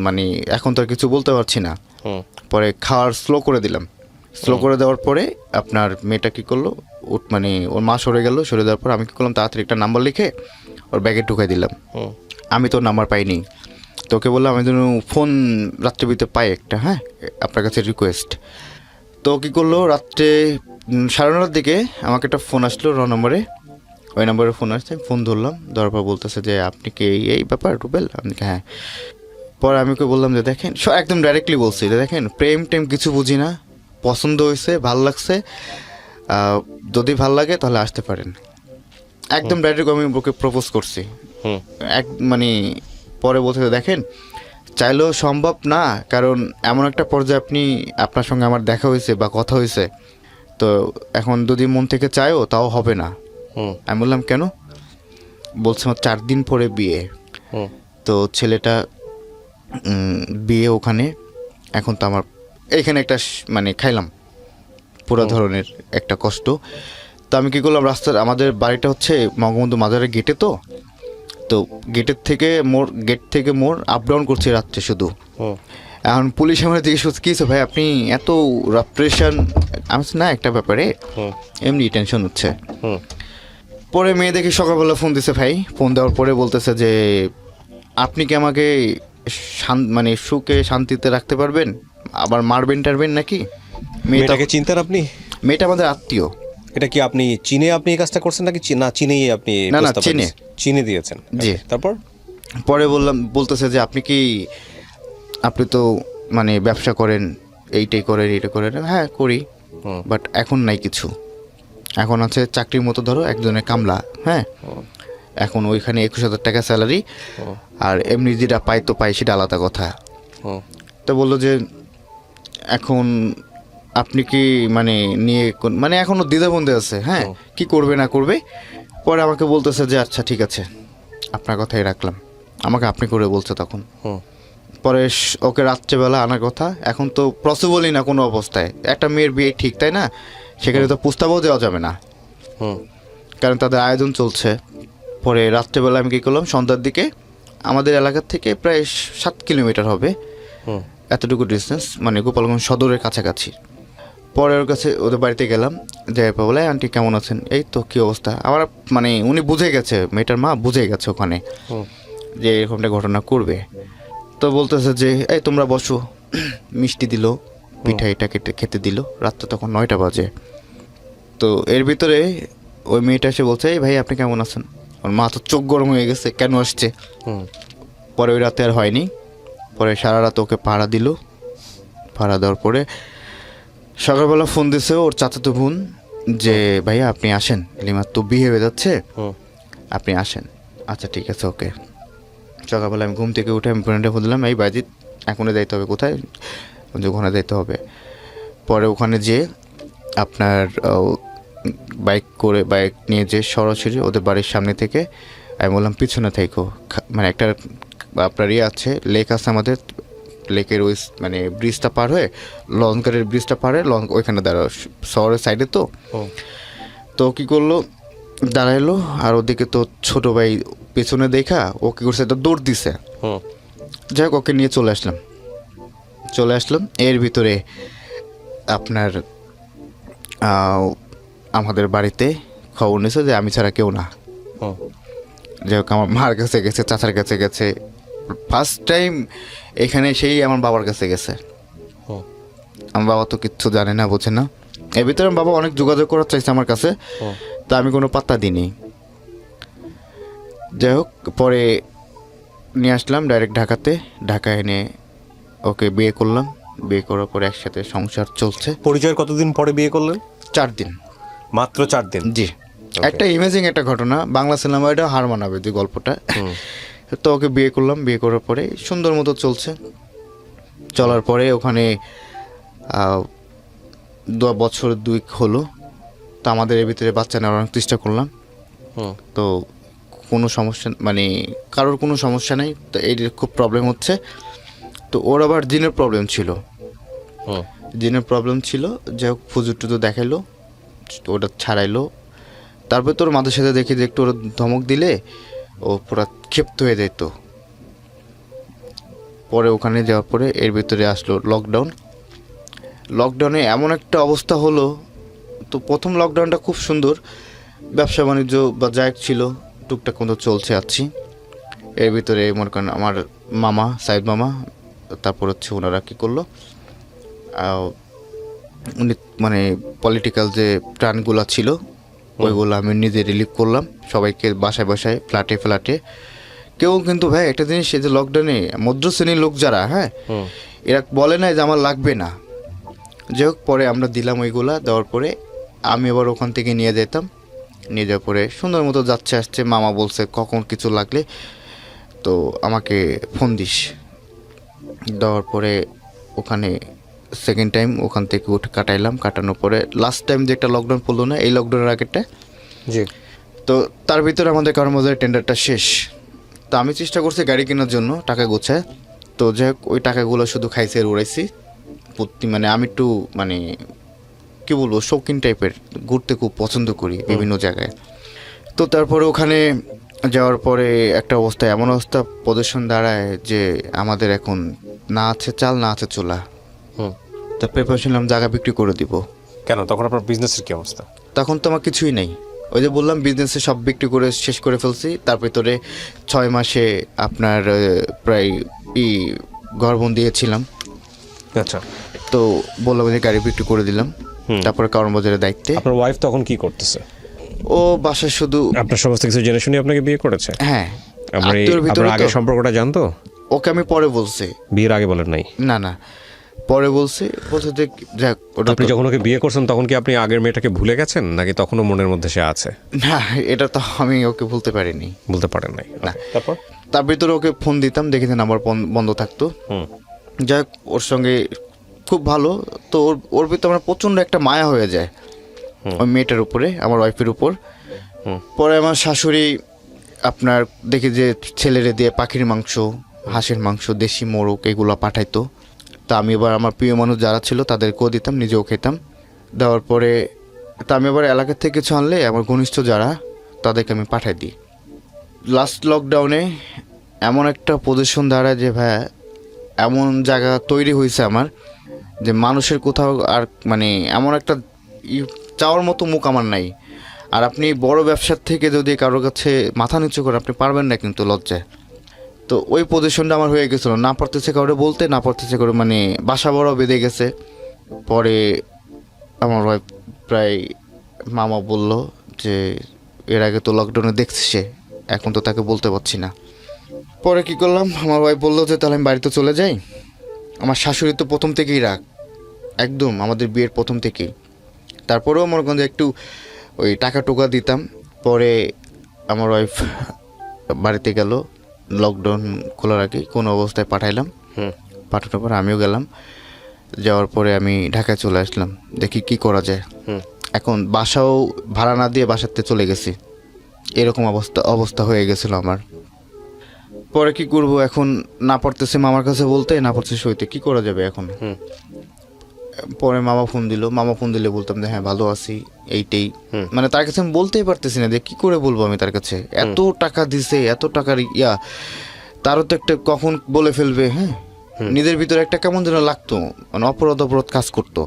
মানে এখন তো আর কিছু বলতে পারছি না। পরে খাওয়ার স্লো করে দিলাম। স্লো করে দেওয়ার পরে আপনার মেয়েটা কী করলো, মানে ওর মা সরে গেল। সরে দেওয়ার পর আমি কী করলাম, তাড়াতাড়ি একটা নাম্বার লিখে ওর ব্যাগে ঢুকাই দিলাম। আমি তো নাম্বার পাইনি, তোকে বললাম আমি যেন ফোন রাত্রিবিতে পাই একটা, হ্যাঁ আপনার কাছে রিকোয়েস্ট। তো কী করলো, রাত্রে 9:30টার দিকে আমাকে একটা ফোন আসলো র নম্বরে। ওই নম্বরে ফোন আসছে, আমি ফোন ধরলাম। ধরার পর বলতেছে যে আপনি কি এই ব্যাপার রুবেল? আপনি হ্যাঁ। পরে আমি ওকে বললাম যে দেখেন, একদম ডাইরেক্টলি বলছি যে দেখেন প্রেম টেম কিছু বুঝি না, পছন্দ হয়েছে, ভাল লাগছে, যদি ভাল লাগে তাহলে আসতে পারেন। একদম ডাইরেক্ট আমি ওকে প্রপোজ করছি। মানে পরে বলতে দেখেন চাইলেও সম্ভব না, কারণ এমন একটা পর্যায়ে আপনার সঙ্গে আমার দেখা হয়েছে বা কথা হয়েছে, তো এখন যদি মন থেকে চাইও তাও হবে না। আমি বললাম কেন? বলছে আমার 4 দিন পরে বিয়ে। তো ছেলেটা বিয়ে ওখানে, এখন তো আমার এইখানে একটা মানে খাইলাম পুরো ধরনের একটা কষ্ট। তো আমি কী করলাম, রাস্তার আমাদের বাড়িটা হচ্ছে বঙ্গবন্ধু মাজারের গেটে, তো গেট থেকে মোড় আপ ডাউন করছি রাত্রে শুধু। এখন পুলিশ আমার জিজ্ঞেস করছে কী ভাই আপনি এত প্রেশান? আমি না একটা ব্যাপারে এমনি টেনশন হচ্ছে। পরে মেয়ে দেখি সকালবেলা ফোন দিছে ভাই। ফোন দেওয়ার পরে বলতেছে যে আপনি কি আমাকে মানে সুখে শান্তিতে রাখতে পারবেন, আবার মারবেন টারবেন নাকি? মেয়েটাকে চিনতেন আপনি? মেয়েটা আমাদের আত্মীয়। এটা কি আপনি আপনি এই কাজটা করছেন নাকি না চিনেই আপনি? না চিনে দিয়েছেন। জি। তারপর পরে বলতেছে যে আপনি তো মানে ব্যবসা করেন, এইটা করেন। হ্যাঁ করি, বাট এখন নাই কিছু। এখন আছে চাকরির মতো ধরো একজনের কামলা, হ্যাঁ এখন ওইখানে 21,000 টাকা স্যালারি, আর এমনি যেটা পাই তো পাই সেটা আলাদা কথা। তো বললো যে এখন আপনি কি মানে নিয়ে মানে এখনও দ্বিধাবন্ধে আছে, হ্যাঁ কি করবে না করবে। পরে আমাকে বলতেছে যে আচ্ছা ঠিক আছে আপনার কথাই রাখলাম, আমাকে আপনি করে বলছে তখন। পরে ওকে রাত্রেবেলা আনার কথা, এখন তো পসিবলই না কোনো অবস্থায়। একটা মেয়ের বিয়ে ঠিক তাই না, সেখানে তো প্রস্তাবও দেওয়া যাবে না, কারণ তাদের আয়োজন চলছে। পরে রাত্রেবেলা আমি কী করলাম, সন্ধ্যার দিকে আমাদের এলাকার থেকে প্রায় 7 কিলোমিটার হবে এতটুকু ডিস্টেন্স, মানে গোপালগঞ্জ সদরের কাছাকাছি। পরে ওর কাছে ওদের বাড়িতে গেলাম, যাই বলে আন্টি কেমন আছেন, এই তো কী অবস্থা। আমার মানে উনি বুঝে গেছে, মেয়েটার মা বুঝে গেছে ওখানে যে এরকমটা ঘটনা করবে। তো বলতেছে যে এই তোমরা বসো, মিষ্টি দিল, পিঠা এটা খেতে দিল। রাত্রে তখন 9টা বাজে। তো এর ভিতরে ওই মেয়েটা এসে বলছে এই ভাই আপনি কেমন আছেন। ওর মা তো চোখ গরম হয়ে গেছে, কেন আসছে। পরে ওই রাতে আর হয়নি। পরে সারা রাত ওকে পাহারা দিল। পাহারা দেওয়ার পরে সকালবেলা ফোন দিছে ওর চাচাতো বোন যে ভাইয়া আপনি আসেন, লিমার তো বিয়ে হয়ে যাচ্ছে, আপনি আসেন। আচ্ছা ঠিক আছে ওকে। সকালবেলা আমি ঘুম থেকে উঠে আমি ফ্রেন্ডে ফোন দিলাম, এই বাজিত এখনই যাইতে হবে। কোথায়? ওখানে যাইতে হবে। পরে ওখানে যেয়ে আপনার বাইক নিয়ে যে সরাসরি ওদের বাড়ির সামনে থেকে আমি বললাম পিছনে থেকো, মানে একটা আপনার আছে, লেক আছে আমাদের, লেকের ওই মানে ব্রিজটা পার হয়ে লঞ্চঘাটের ব্রিজটা পার হয়ে ওইখানে দাঁড়াও, শহরের সাইডে তো। তো কী করলো, দাঁড়াইলো, আর ওদিকে তো ছোটো ভাই পেছনে দেখা ও কী করছে, একটা দৌড় দিছে। যাই হোক, ওকে নিয়ে চলে আসলাম। এর ভিতরে আপনার আমাদের বাড়িতে খবর নিয়েছে যে আমি ছাড়া কেউ না। যাই হোক, আমার মার কাছে গেছে, চাচার কাছে গেছে, ফার্স্ট টাইম এখানে সেই আমার বাবার কাছে গেছে। আমার বাবা তো কিচ্ছু জানে না, বোঝে না। এর ভিতরে আমার বাবা অনেক যোগাযোগ করার চাইছে আমার কাছে, তা আমি কোনো পাত্তা দিইনি। যাই হোক, পরে নিয়ে আসলাম ডাইরেক্ট ঢাকায় এনে ওকে বিয়ে করলাম। বিয়ে করার পরে একসাথে সংসার চলছে। পরিচয়ের কতদিন পরে বিয়ে করলেন? 4 দিন। মাত্র 4 দিন? জি। একটা ইমেজিং একটা ঘটনা, বাংলা সিনেমা এটা হার মানাবে যে গল্পটা। তো ওকে বিয়ে করলাম, বিয়ে করার পরে সুন্দর মতো চলার পরে ওখানে 2 বছর 2 হলো। তো আমাদের এর ভিতরে বাচ্চা নেওয়ার অনেক চেষ্টা করলাম, তো কোনো সমস্যা মানে কারোর কোনো সমস্যা নেই। তো এই খুব প্রবলেম হচ্ছে। তো ওর আবার জিনের প্রবলেম ছিল। যাই হোক, ফুজুর টুজুর দেখাইলো, ওটা ছাড়াইলো। তারপরে তোর মাঝে সাথে দেখি যে একটু ওর ধমক দিলে ও পুরা ক্ষিপ্ত হয়ে যেত। পরে ওখানে যাওয়ার পরে এর ভিতরে আসলো লকডাউনে এমন একটা অবস্থা হলো। তো প্রথম লকডাউনটা খুব সুন্দর, ব্যবসা বাণিজ্য বা যাই ছিল টুকটাক মতো চলছে আছি। এর ভিতরে মনে করেন আমার মামা, সাইদ মামা, তারপর হচ্ছে ওনারা কী করলো, উনি মানে পলিটিক্যাল যে প্রাণগুলো ছিল ওইগুলো আমি নিজে রিলিভ করলাম সবাইকে, বাসায় ফ্ল্যাটে। কেউ কিন্তু ভাই একটা জিনিস, এই যে লকডাউনে মধ্য শ্রেণীর লোক যারা, হ্যাঁ, এরা বলে না যে আমার লাগবে না। যাই হোক, পরে আমরা দিলাম ওইগুলা। দেওয়ার পরে আমি আবার ওখান থেকে নিয়ে যাওয়ার পরে সুন্দর মতো যাচ্ছে আসছে। মামা বলছে কখন কিছু লাগলে তো আমাকে ফোন দিস। দেওয়ার পরে ওখানে সেকেন্ড টাইম ওখান থেকে উঠে কাটানোর পরে লাস্ট টাইম যে একটা লকডাউন পড়লো না, এই লকডাউনের আগেরটা, জি। তো তার ভিতরে আমাদের কর্মচারী টেন্ডারটা শেষ। তো আমি চেষ্টা করছি গাড়ি কেনার জন্য টাকা গোছায়। তো যাই হোক, ওই টাকাগুলো শুধু খাইছে আর উড়াইছি। মানে আমি একটু মানে কী বলবো, শৌখিন টাইপের, ঘুরতে খুব পছন্দ করি বিভিন্ন জায়গায়। তো তারপরে ওখানে যাওয়ার পরে একটা এমন অবস্থা প্রদর্শন দাঁড়ায় যে আমাদের এখন না আছে চাল, না আছে চুলা। তা প্রিপারেশন নিলাম জায়গা বিক্রি করে দিব। কেন, তখন আপনার বিজনেসের কি অবস্থা? তখন তো আমার কিছুই নেই। ওই যে বললাম, বিজনেসে সব বিক্রি করে শেষ করে ফেলছি। তার ভিতরে 6 মাসে আপনার প্রায় ঘরবন্দি ছিলাম। আচ্ছা। তো বললাম যে গাড়ি বিক্রি করে দিলাম। তারপরে কর্মবাজারের দায়িত্বে। আপনার ওয়াইফ তখন কি করতেছে? ও বাসায় শুধু আপনার সমস্ত কিছু জেনে শুনে আপনাকে বিয়ে করেছে? হ্যাঁ। আপনার আগে সম্পর্কটা জানতো? ওকে আমি পরে বলছি। বিয়ের আগে বলেন নাই? না, পরে বলছে যে যাক। আপনি যখন ওকে বিয়ে করছেন তখন কি আপনি আগের মেয়েটাকে ভুলে গেছেন, নাকি তখনও মনের মধ্যে সে আছে? না, এটা তো আমি ওকে ভুলতে পারিনি। বলতে পারেন নাই? না। তার ভিতরে ওকে ফোন দিতাম, দেখি যে নাম্বার বন্ধ থাকতো। যাই হোক, ওর সঙ্গে খুব ভালো। তো ওর ভিতরে আমার প্রচণ্ড একটা মায়া হয়ে যায় ওই মেয়েটার উপরে, আমার ওয়াইফের উপর। পরে আমার শাশুড়ি আপনার দেখি যে ছেলেরে দিয়ে পাখির মাংস, হাঁসের মাংস, দেশি মোরগ এগুলো পাঠাইতো। তা আমি এবার আমার প্রিয় মানুষ যারা ছিল তাদেরকেও দিতাম, নিজেও খেতাম। দেওয়ার পরে তা আমি এবার এলাকা থেকে কিছু আনলে আমার ঘনিষ্ঠ যারা তাদেরকে আমি পাঠাই দিই। লাস্ট লকডাউনে এমন একটা পজিশন দাঁড়ায় যে ভাই, এমন জায়গা তৈরি হয়েছে আমার যে মানুষের কোথাও আর মানে এমন একটা চাওয়ার মতো মুখ আমার নাই। আর আপনি বড় ব্যবসার থেকে যদি কারোর কাছে মাথা নিচু করে আপনি পারবেন না কিন্তু লজ্জায়। তো ওই পজিশনটা আমার হয়ে গেছিলো, না পারতেছে কাউরে বলতে, না পারতেছে করে মানে বাসা বড় বেঁধে গেছে। পরে আমার ওয়াইফ প্রায় মামা বলল যে এর আগে তো লকডাউনে দেখছি সে, এখন তো তাকে বলতে পারছি না। পরে কি করলাম, আমার ওয়াইফ বললো যে তাহলে আমি বাড়িতে চলে যাই। আমার শাশুড়ি তো প্রথম থেকেই রাগ, একদম আমাদের বিয়ের প্রথম থেকেই। তারপরেও মনে করেন যে একটু ওই টাকা টোকা দিতাম। পরে আমার ওয়াইফ বাড়িতে গেল লকডাউন খোলার আগে, কোনো অবস্থায় পাঠাইলাম। পাঠানোর পর আমিও গেলাম। যাওয়ার পরে আমি ঢাকায় চলে আসলাম, দেখি কি করা যায়। এখন বাসাও ভাড়া না দিয়ে বাসাতে চলে গেছি, এরকম অবস্থা হয়ে গেছিলো আমার। পরে কি করব এখন, না পারতেছে মামার কাছে বলতে, না পারতেছে সইতে, কি করা যাবে এখন। পরে মামা ফোন দিলে বলতাম যে হ্যাঁ ভালো আছি এইটাই, মানে তার কাছে আমি বলতেই পারতেছি না যে কি করে বলবো আমি তার কাছে, এত টাকা দিছে, এত টাকার তারও তো একটা কখন বলে ফেলবে, হ্যাঁ নিজের ভিতরে একটা কেমন যেন লাগতো, মানে অপরাধ কাজ করতো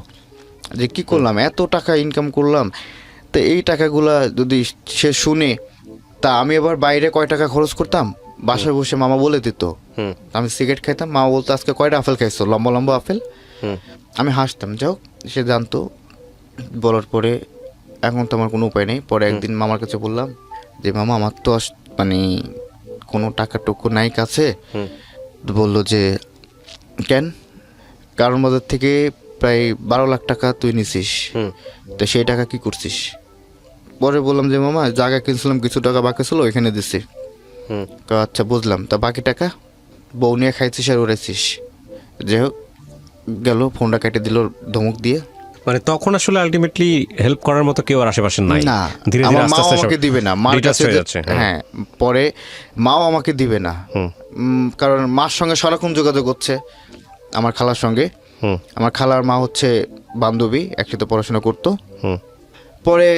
যে কি করলাম, এত টাকা ইনকাম করলাম, তো এই টাকাগুলা যদি সে শুনে, তা আমি আবার বাইরে কয় টাকা খরচ করতাম, বাসায় বসে মামা বলে দিত, আমি সিগারেট খাইতাম, মামা বলতো আজকে কয়টা আপেল খাইছো, লম্বা লম্বা আপেল, আমি হাসতাম, যাও সে জানতো। বলার পরে এখন তো আমার কোনো উপায় নেই। পরে একদিন মামার কাছে বললাম যে মামা আমার তো মানে কোনো টাকা টুকু নাই কাছে। বললো যে কেন, কারণ বাজার থেকে প্রায় 12 লাখ টাকা তুই নিছিস, তো সেই টাকা কি করছিস। পরে বললাম যে মামা জায়গা কিনছিলাম, কিছু টাকা বাকি ছিল ওইখানে দিছি। আচ্ছা বুঝলাম, তা বাকি টাকা বউ নিয়ে খাইছিস আর উড়াইছিস। যাই হোক গেল, ফোনটা কেটে দিল ধমক দিয়ে। মানে তখন আসলে আলটিমেটলি হেল্প করার মতো কেউ আর আশেপাশে নাই না, ধীরে ধীরে আমার আস্তে মাও আস্তে আমাকে দিবে না, মার কাছে হয়ে যাচ্ছে। হ্যাঁ পরে মাও আমাকে দিবে না, কারণ মার সঙ্গে সারাক্ষণ যোগাযোগ হচ্ছে, আমার খালার সঙ্গে। আমার খালার মা হচ্ছে বান্ধবী, একসাথে পড়াশোনা করতো। পরে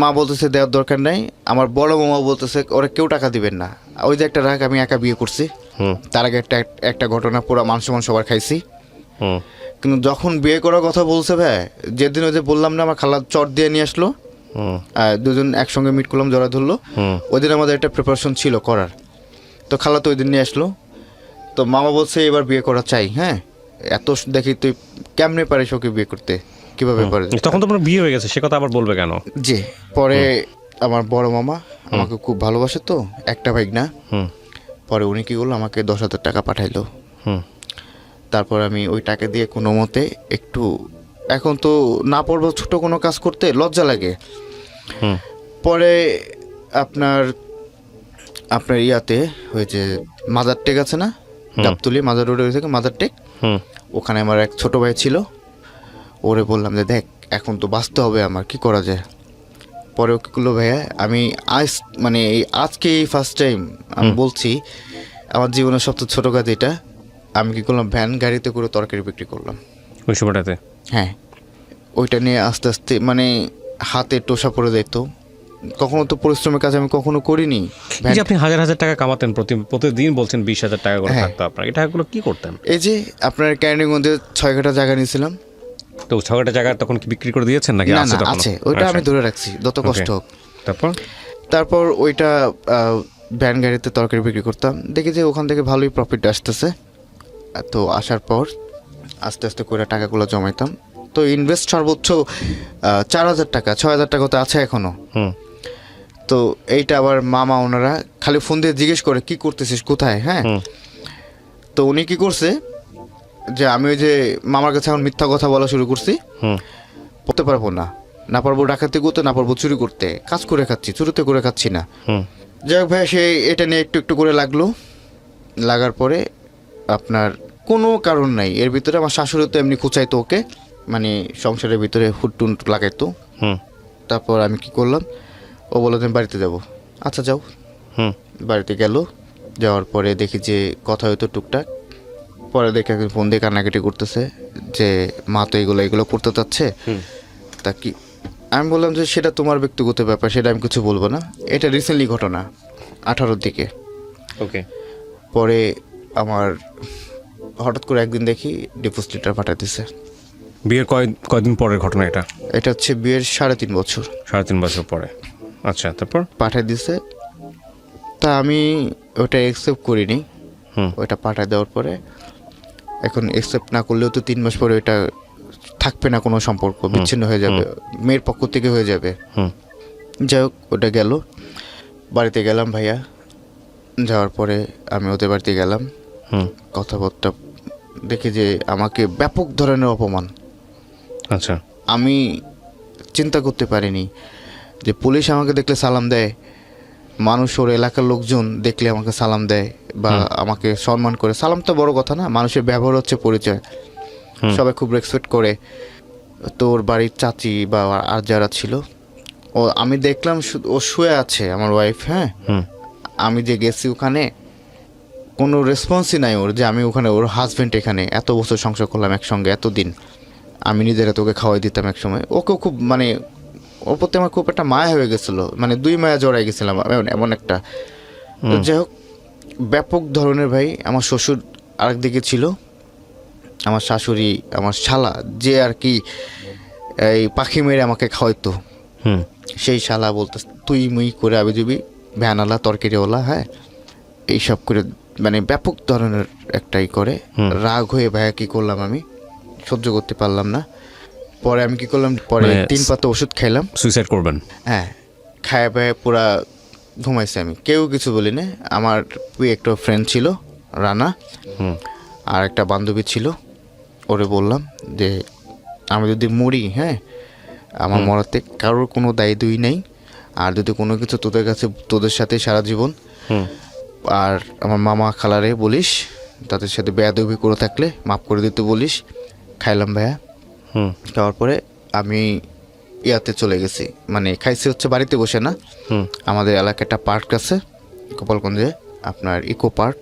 মা বলতেছে দেওয়ার দরকার নাই, আমার বড় মামা বলতেছে ওরা কেউ টাকা দিবেন না। ওই যে একটা রাগ, আমি একা বিয়ে করছি, তার আগে একটা ঘটনা, পুরো মান সম্মান সবার খাইছি। কিন্তু যখন বিয়ে করার কথা বলছে ভাই, যেদিন ওই যে বললাম না আমার খালা চট দিয়ে নিয়ে আসলো, দুজন একসঙ্গে মিট করলাম, জড়া ধরলো, ওই দিন আমাদের একটা প্রিপারেশন ছিল করার, তো খালা তো ওই দিন নিয়ে আসলো। তো মামা বলছে এবার বিয়ে করা চাই, হ্যাঁ এত দেখি তুই কেমনে পারিস ওকে বিয়ে করতে, কিভাবে পারে। তখন তো আপনার বিয়ে হয়ে গেছে, সে কথা আবার বলবে কেন। জি, পরে আমার বড় মামা আমাকে খুব ভালোবাসে, তো একটা ভাই না। পরে উনি কি করলো, আমাকে 10,000 টাকা পাঠাইলো। তারপর আমি ওই টাকা দিয়ে কোনো মতে একটু, এখন তো না পারবো ছোট কোনো কাজ করতে, লজ্জা লাগে। পরে আপনার ইয়াতে হয়েছে মাদার টেক আছে না, গাবতলি মাদার রোডে থেকে মাদার টেক, ওখানে আমার এক ছোট ভাই ছিল, ওরে বললাম যে দেখ এখন তো বাঁচতে হবে, আমার কি করা যায়। পরে ওকে করলো ভাইয়া, আমি মানে আজকে এই ফার্স্ট টাইম আমি বলছি, আমার জীবনের সবচেয়ে ছোটো কাজ এটা, আমি কি করলাম ভ্যান গাড়িতে করে তরকারি বিক্রি করলাম ওই সময়টাতে। হ্যাঁ, ওইটা নিয়ে আস্তে আস্তে মানে হাতে টোসা পড়ে যেত, কখনো তো পরিশ্রমের কাজ আমি কখনো করিনি। এই যে আপনি হাজার হাজার টাকা কামাতেন প্রতিদিন, বলছেন 20,000 টাকা করে থাকতো আপনার, এই টাকাগুলো কি করতেন? এই যে আপনার ক্যান্ডিগঞ্জে 6 কাঠা জায়গা নিয়েছিলাম, তো 6 কাঠা জায়গা তখন কি বিক্রি করে দিয়েছেন নাকি? না আছে না তখন? আছে, ওইটা আমি ধরে রাখছি যত কষ্ট হোক। তারপর ওইটা ভ্যান গাড়িতে তরকারি বিক্রি করতাম, দেখি যে ওখান থেকে ভালোই প্রফিট আসতেছে। তো আসার পর আস্তে আস্তে করে টাকাগুলো জমাইতাম, তো ইনভেস্ট সর্বোচ্চ 4,000 টাকা, 6,000 টাকা তো আছে এখনো। তো এইটা আবার মামা ওনারা খালি ফোন দিয়ে জিজ্ঞেস করে কি করতেছিস কোথায়, হ্যাঁ। তো উনি কি করছে যে আমি ওই যে মামার কাছে এখন মিথ্যা কথা বলা শুরু করছি, পড়তে পারবো না, না পারবো ডাকাতি করতে, না পারবো চুরি করতে, কাজ করে খাচ্ছি, চুরিতে করে খাচ্ছি না। যাই হোক ভাই, সে এটা নিয়ে একটু একটু করে লাগার পরে আপনার কোনো কারণ নাই, এর ভিতরে আমার শাশুড়ি তো এমনি খুঁচাইতো ওকে, মানে সংসারের ভিতরে হুটটুন লাগাইতো। তারপর আমি কি করলাম, ও বললো তুমি বাড়িতে যাবো, আচ্ছা যাও। বাড়িতে গেল, যাওয়ার পরে দেখি যে কথা হয়তো টুকটাক, পরে দেখে একদিন ফোন দিয়ে কান্নাকাটি করতেছে যে মা তো এগুলো করতে চাচ্ছে, তা কি। আমি বললাম যে সেটা তোমার ব্যক্তিগত ব্যাপার, সেটা আমি কিছু বলবো না, এটা রিসেন্টলি ঘটনা 18-র দিকে। ওকে। পরে আমার হঠাৎ করে একদিন দেখি ডিভোর্স লেটার পাঠাতেছে। বিয়ের কয়দিন পরের ঘটনা এটা? এটা হচ্ছে বিয়ের 3.5 বছর। 3.5 বছর পরে, আচ্ছা। তারপর পাঠিয়ে দিছে, তা আমি ওটা অ্যাকসেপ্ট করিনি। ওইটা পাঠিয়ে দেওয়ার পরে এখন অ্যাকসেপ্ট না করলেও তো 3 মাস পরে ওইটা থাকবে না, কোনো সম্পর্ক বিচ্ছিন্ন হয়ে যাবে, মেয়ের পক্ষ থেকে হয়ে যাবে। যাই হোক ওটা গেল, বাড়িতে গেলাম ভাইয়া, যাওয়ার পরে আমি ওদের বাড়িতে গেলাম, কথাবার্তা দেখি যে আমাকে ব্যাপক ধরনের অপমান। আচ্ছা, আমি চিন্তা করতে পারিনি যে পুলিশ আমাকে দেখলে সালাম দেয়, মানুষ ওর এলাকার লোকজন দেখলে আমাকে সালাম দেয় বা আমাকে সম্মান করে। সালাম তো বড় কথা না, মানুষের ব্যবহার হচ্ছে পরিচয়, সবাই খুব রেসপেক্ট করে। তোর বাড়ির চাচি বা আর যারা ছিল, আমি দেখলাম ও শুয়ে আছে, আমার ওয়াইফ, হ্যাঁ। আমি যে গেছি ওখানে, কোনো রেসপন্সই নাই ওর, যে আমি ওখানে, ওর হাজব্যান্ড এখানে, এত বছর সংসার করলাম একসঙ্গে এতদিন, আমি নিজেরা তোকে খাওয়াই দিতাম এক সময়, ওকেও খুব মানে ওর প্রতি আমার খুব একটা মায়া হয়ে গেছিলো, মানে 2 মায়া জড়াই গেছিলাম এমন একটা। তো যাই হোক, ব্যাপক ধরনের ভাই, আমার শ্বশুর আরেকদিকে ছিল, আমার শাশুড়ি, আমার শালা যে আর কি এই পাখি মেরে আমাকে খাওয়াইতো, সেই শালা বলতে তুই মুই করে আবি দিবি, ভ্যানালা তরকারিওয়ালা, হ্যাঁ এইসব করে মানে ব্যাপক ধরনের একটাই করে। রাগ হয়ে ভাইয়া কী করলাম, আমি সহ্য করতে পারলাম না। পরে আমি কি করলাম, পরে 3 পাতা ওষুধ খাইলাম। সুইসাইড করবেন? হ্যাঁ, খায়া পায়ে পুরা ঘুমাইছে, আমি কেউ কিছু বলি না। আমার একটা ফ্রেন্ড ছিল রানা, আর একটা বান্ধবী ছিল, ওরে বললাম যে আমি যদি মরি, হ্যাঁ আমার মরাতে কারোর কোনো দায়িত্বই নেই, আর যদি কোনো কিছু তোদের কাছে, তোদের সাথে সারা জীবন, আর আমার মামা খালারে বলিস, তাদের সাথে বেয়াদবি করে থাকলে মাফ করে দিতে বলিস। খাইলাম ভাইয়া, খাওয়ার পরে আমি ইয়াতে চলে গেছি, মানে খাইছি হচ্ছে বাড়িতে বসে না, আমাদের এলাকায় একটা পার্ক আছে গোপালগঞ্জে, আপনার ইকো পার্ক,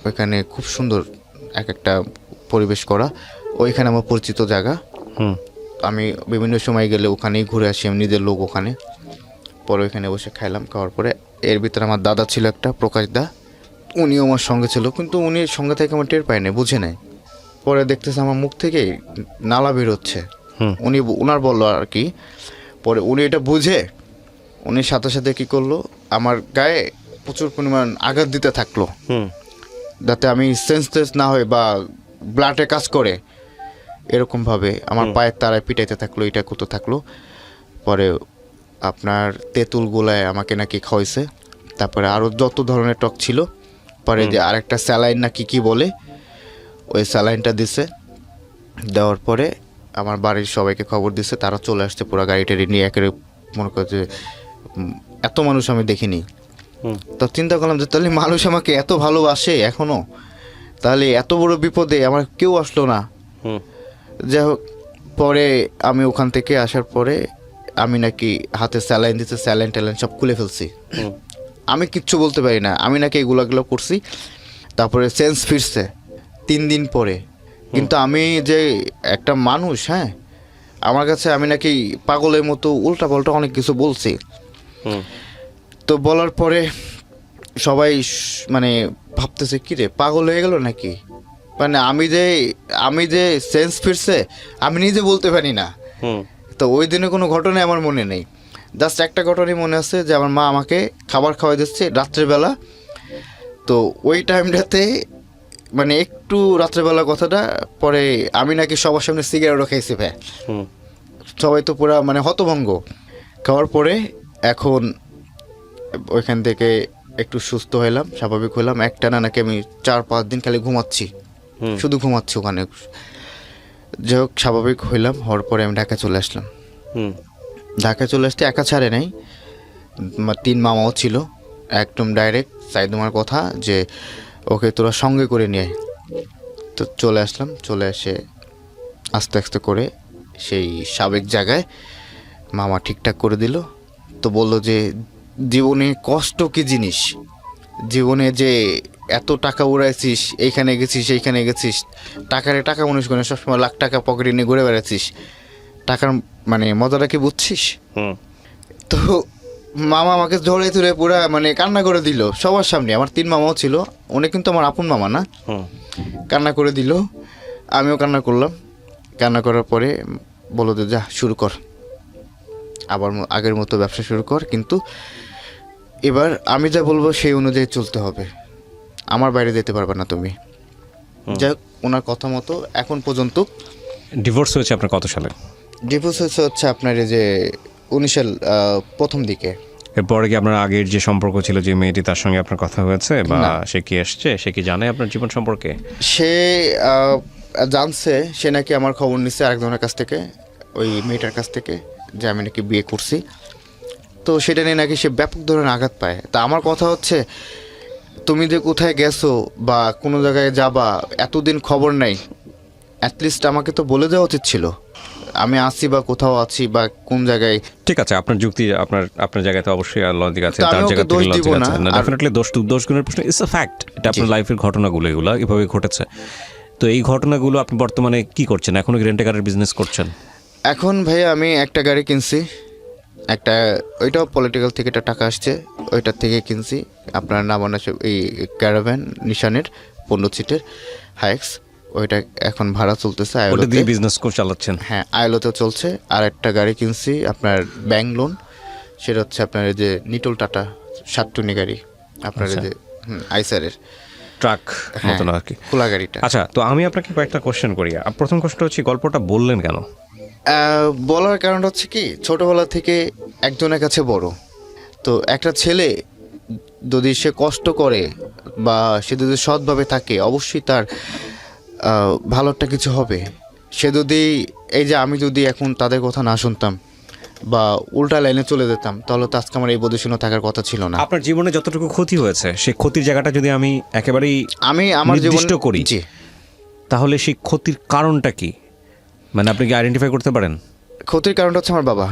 ওইখানে খুব সুন্দর এক একটা পরিবেশ করা, ওইখানে আমার পরিচিত জায়গা। আমি বিভিন্ন সময় গেলে ওখানেই ঘুরে আসি, আমি নিজের লোক ওখানে। পরে ওইখানে বসে খাইলাম, খাওয়ার পরে এর ভিতরে আমার দাদা ছিল একটা, প্রকাশ দা, উনিও আমার সঙ্গে ছিল, কিন্তু উনি সঙ্গে থেকে আমার টের পায় না, বুঝে নেয়। পরে দেখতেছে আমার মুখ থেকে নালা বেরোচ্ছে, উনার বললো আর কি। পরে উনি এটা বুঝে উনি সাথে সাথে কী করলো, আমার গায়ে প্রচুর পরিমাণ আঘাত দিতে থাকলো, যাতে আমি সেন্সলেস না হই বা ব্লাডে কাজ করে এরকমভাবে আমার পায়ের তারায় পিটাইতে থাকলো, এটা করতে থাকলো। পরে আপনার তেঁতুল গোলায় আমাকে নাকি খাওয়াইছে, তারপরে আরও যত ধরনের টক ছিল। পরে যে আরেকটা স্যালাইন নাকি কি বলে, ওই স্যালাইনটা দিছে। দেওয়ার পরে আমার বাড়ির সবাইকে খবর দিছে, তারা চলে আসছে পুরো গাড়িটা নিয়ে, একেবারে মনে করে যে এত মানুষ আমি দেখিনি। তো চিন্তা করলাম যে তাহলে মানুষ আমাকে এত ভালোবাসে এখনও, তাহলে এত বড় বিপদে আমার কেউ আসলো না। যাই হোক, পরে আমি ওখান থেকে আসার পরে আমি নাকি হাতে স্যালাইন দিতে, স্যালাইন ট্যালাইন সব খুলে ফেলছি, আমি কিচ্ছু বলতে পারি না, আমি নাকি এগুলো করছি। তারপরে সেন্স ফিরছে 3 দিন পরে, কিন্তু আমি যে একটা মানুষ, হ্যাঁ আমার কাছে আমি নাকি পাগলের মতো উল্টা পাল্টা অনেক কিছু বলছি। তো বলার পরে সবাই মানে ভাবতেছে কি রে, পাগল হয়ে গেল নাকি, মানে আমি যে সেন্স ফিরছে আমি নিজে বলতে পারি না। তো ওই দিনে কোনো ঘটনা আমার মনে নেই, জাস্ট একটা ঘটনাই মনে আছে, যে আমার মা আমাকে খাবার খাওয়াই দিচ্ছে রাত্রেবেলা। তো ওই টাইমটাতে মানে একটু রাত্রেবেলা কথাটা, পরে আমি নাকি সবার সামনে সিগারেটও খাইছি ভাই, সবাই তো পুরা মানে হতভঙ্গ। খাওয়ার পরে এখন ওইখান থেকে একটু সুস্থ হইলাম, স্বাভাবিক হইলাম। একটানা নাকি আমি 4-5 দিন খালি ঘুমাচ্ছি, শুধু ঘুমাচ্ছি ওখানে। যাই হোক, স্বাভাবিক হইলাম, হওয়ার পরে আমি ঢাকা চলে আসলাম। ঢাকায় চলে আসতে একা ছাড়ে নাই, 3 মামাও ছিল। একদম ডাইরেক্ট সাইদুমার কথা যে ওকে তোরা সঙ্গে করে নিয়ে। তো চলে আসলাম, চলে এসে আস্তে আস্তে করে সেই সাবেক জায়গায় মামা ঠিকঠাক করে দিল। তো বললো যে জীবনে কষ্ট কি জিনিস, জীবনে যে এত টাকা উড়াইছিস, এইখানে গেছিস এইখানে গেছিস, টাকা মনে করে সবসময় লাখ টাকা পকেটে নিয়ে ঘুরে বেড়াচ্ছিস, টাকার মানে মজাটা কি বুঝছিস? তো মামা আমাকে ধরে ধরে পুরা মানে কান্না করে দিল সবার সামনে। আমার 3 মামাও ছিল, উনি কিন্তু আমার আপন মামা না। কান্না করে দিল, আমিও কান্না করলাম। কান্না করার পরে বললো যে যা শুরু কর, আবার আগের মতো ব্যবসা শুরু কর, কিন্তু এবার আমি যা বলবো সেই অনুযায়ী চলতে হবে, আমার বাইরে যেতে পারবে না তুমি। যাই হোক, ওনার কথা মতো এখন পর্যন্ত। ডিভোর্স হয়েছে আপনার কত সালে? ডিভোর্স হচ্ছে আপনার এই যে 19 সাল প্রথম দিকে। এরপরে কি আপনার আগের যে সম্পর্ক ছিল যে মেয়েটি, তার সঙ্গে আপনার কথা হয়েছে বা সে কি এসছে, সে কি জানে আপনার জীবন সম্পর্কে? সে জানছে, সে নাকি আমার খবর নিচ্ছে আরেকজনের কাছ থেকে, ওই মেয়েটার কাছ থেকে, যে আমি নাকি বিয়ে করছি। তো সেটা নিয়ে নাকি সে ব্যাপক ধরনের আঘাত পায়। তা আমার কথা হচ্ছে, তুমি যে কোথায় গেছো বা কোনো জায়গায় যাবা, এতদিন খবর নাই, অ্যাটলিস্ট আমাকে তো বলে দেওয়া উচিত ছিল। আমি আছি বা কোথাও আছি বা কোন জায়গায়। ঠিক আছে, আপনার যুক্তি, আপনার জায়গাতে অবশ্যই লজিক আছে, তো আমি তার ওকে জায়গা দোষ থেকে দিব লজিক না। আছে না, আর- ডেফিনেটলি দোষ গুণের প্রশ্ন ইটস আ ফ্যাক্ট, এটা আপনার লাইফের ঘটনাগুলো, এগুলো এভাবে ঘটেছে। তো এই ঘটনাগুলো আপনি বর্তমানে কি করছেন? এখনো কি রেন্টে কারের বিজনেস করছেন? এখন ভাই আমি একটা গাড়ি কিনছি, একটা ওইটাও পলিটিক্যাল থেকে একটা টাকা আসছে, ওইটার থেকে কিনছি। আপনার নাম আছে এই ক্যারাভ্যান নিশানের 15 সিটের হাইক্স, ওইটা এখন ভাড়া চলতেছে ওটা আইলোতে। দিয়ে বিজনেস করে চালাচ্ছেন? হ্যাঁ, আইলোতে চলছে। আর একটা গাড়ি কিনছি আপনার ব্যাংক লোন, সেটা হচ্ছে আপনার এই যে নিটল টাটা 7 টনি গাড়ি, আপনার এই যে আইসারের ট্রাক মতন আর কি, খোলা গাড়িটা। আচ্ছা, তো আমি আপনাকে কয়েকটা কোশ্চেন করি। প্রথম কোশ্চেন হচ্ছে, গল্পটা বললেন কেন? বলার কারণ হচ্ছে কি, ছোটবেলা থেকে একজনের কাছে বড়, তো একটা ছেলে যদি সে কষ্ট করে বা সে যদি সৎভাবে থাকে, অবশ্যই তার ভালো একটা কিছু হবে। সে যদি, এই যে আমি যদি এখন তাদের কথা না শুনতাম বা উল্টা লাইনে চলে যেতাম, তাহলে তো আজকে আমার এই পজিশনে থাকার কথা ছিল না। আপনার জীবনে যতটুকু ক্ষতি হয়েছে, সেই ক্ষতির জায়গাটা যদি আমি একেবারেই আমি আমার নির্দিষ্ট জীবন করি, জি, তাহলে সেই ক্ষতির কারণটা কি, মানে আপনি কি আইডেন্টিফাই করতে পারেন? ক্ষতির কারণটা হচ্ছে আমার বাবা।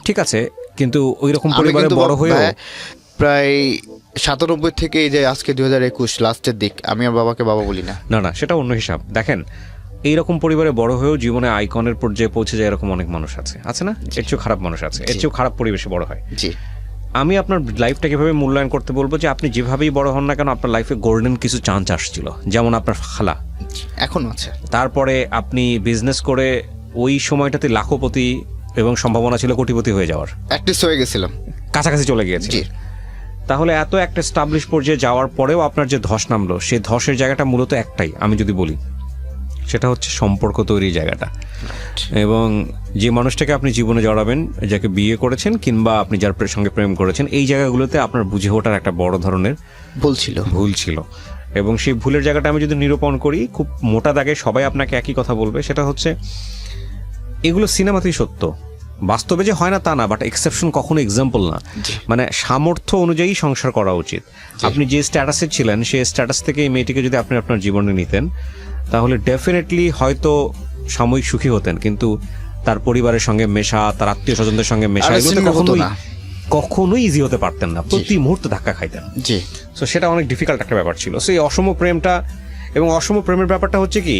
ঠিক আছে, কিন্তু ওই রকম আমি পরিবারে কিন্তু বড় হয়েও প্রায় 97 থেকে এই যে আজকে 2021 লাস্টের দিক, আমি আমার বাবাকে বাবা বলি না। না, সেটা অন্য হিসাব। দেখেন, এইরকম পরিবারে বড় হয়েও জীবনে আইকনের পর্যায়ে পৌঁছে যায় এরকম অনেক মানুষ আছে, আছে না? এর চেয়েও খারাপ মানুষ আছে, এর চেয়েও খারাপ পরিবেশে বড় হয়। জি, আমি আপনার লাইফটাকে এভাবে মূল্যায়ন করতে বলবো যে আপনি যেভাবেই বড় হন না কেন, আপনার লাইফে গোল্ডেন কিছু চান্স আসছিল, যেমন আপনার খালা। এখনো আছে। তারপরে আপনি বিজনেস করে ওই সময়টাতে লাখপতি এবং সম্ভাবনা ছিল কোটিপতি হয়ে যাওয়ার, অ্যাটলিস্ট হয়ে গেছিলাম। কাছাকাছি চলে গিয়েছে। জি, তাহলে এত একটা স্টাবলিশ পর্যায়ে যাওয়ার পরেও আপনার যে ধস নামলো, সেই ধসের জায়গাটা মূলত একটাই, আমি যদি বলি, সেটা হচ্ছে সম্পর্ক তৈরির জায়গাটা। এবং যে মানুষটাকে আপনি জীবনে জড়াবেন, যাকে বিয়ে করেছেন কিংবা আপনি যার সঙ্গে প্রেম করেছেন, এই জায়গাগুলোতে আপনার বুঝে ওঠার একটা বড় ধরনের ভুল ছিল। এবং সেই ভুলের জায়গাটা আমি যদি নিরূপণ করি খুব মোটা দাগে, সবাই আপনাকে একই কথা বলবে, সেটা হচ্ছে এগুলো সিনেমাতেই সত্য, বাস্তবে যে হয় না তা না, বাট এক্সেপশন কখনো এক্সাম্পল না। মানে সামর্থ্য অনুযায়ী সংসার করা উচিত। আপনি যে স্ট্যাটাসে ছিলেন, সেই স্ট্যাটাস থেকে এই মেয়েটিকে যদি আপনি আপনার জীবনে নিতেন, তাহলে ডেফিনেটলি হয়তো সাময়িক সুখী হতেন, কিন্তু তার পরিবারের সঙ্গে মেশা, তার আত্মীয় স্বজনদের সঙ্গে মেশা, এগুলোতে কখনোই ইজি হতে পারতেন না, প্রতি মুহূর্তে ধাক্কা খাইতেন। জি, সো সেটা অনেক ডিফিকাল্ট একটা ব্যাপার ছিল। সেই অসম প্রেমটা, এবং অসম প্রেমের ব্যাপারটা হচ্ছে কি,